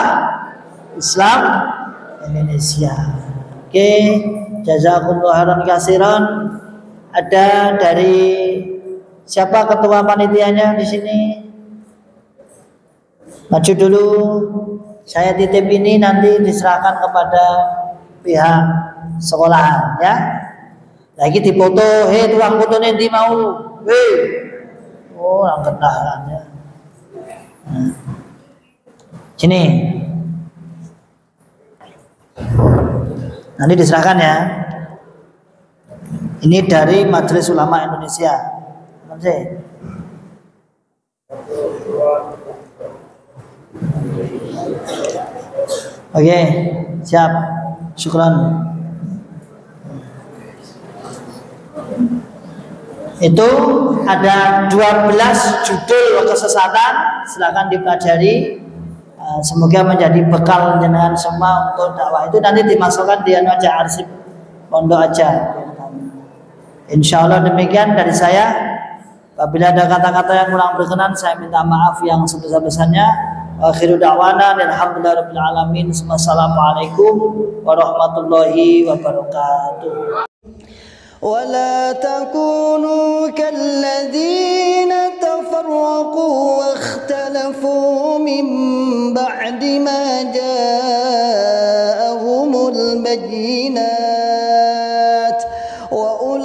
Islam Indonesia. Oke, jazakumullah khairan katsiran. Ada dari siapa ketua panitianya di sini? Maju dulu. Saya titip ini nanti diserahkan kepada pihak sekolahan ya. Lagi dipoto, tukang fotonya nanti mau. Oh, angkat tangannya. Sini. Nanti diserahkan ya. Ini dari Majelis Ulama Indonesia. Oke, siap. Syukran. Itu ada 12 judul kesesatan, silakan dipelajari. Semoga menjadi bekal jenengan semua untuk dakwah. Itu nanti dimasukkan di aja arsip pondok aja. Insya Allah demikian dari saya. Apabila ada kata-kata yang kurang berkenan, saya minta maaf yang sebesar-besarnya. Akhiru da'wana alhamdulillahirabbil alamin. Wassalamualaikum warahmatullahi wabarakatuh. ولا تكونوا كالذين تفرقوا واختلفوا من بعد ما جاءهم البينات وأولئك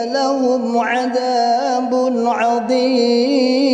لهم عذاب عظيم.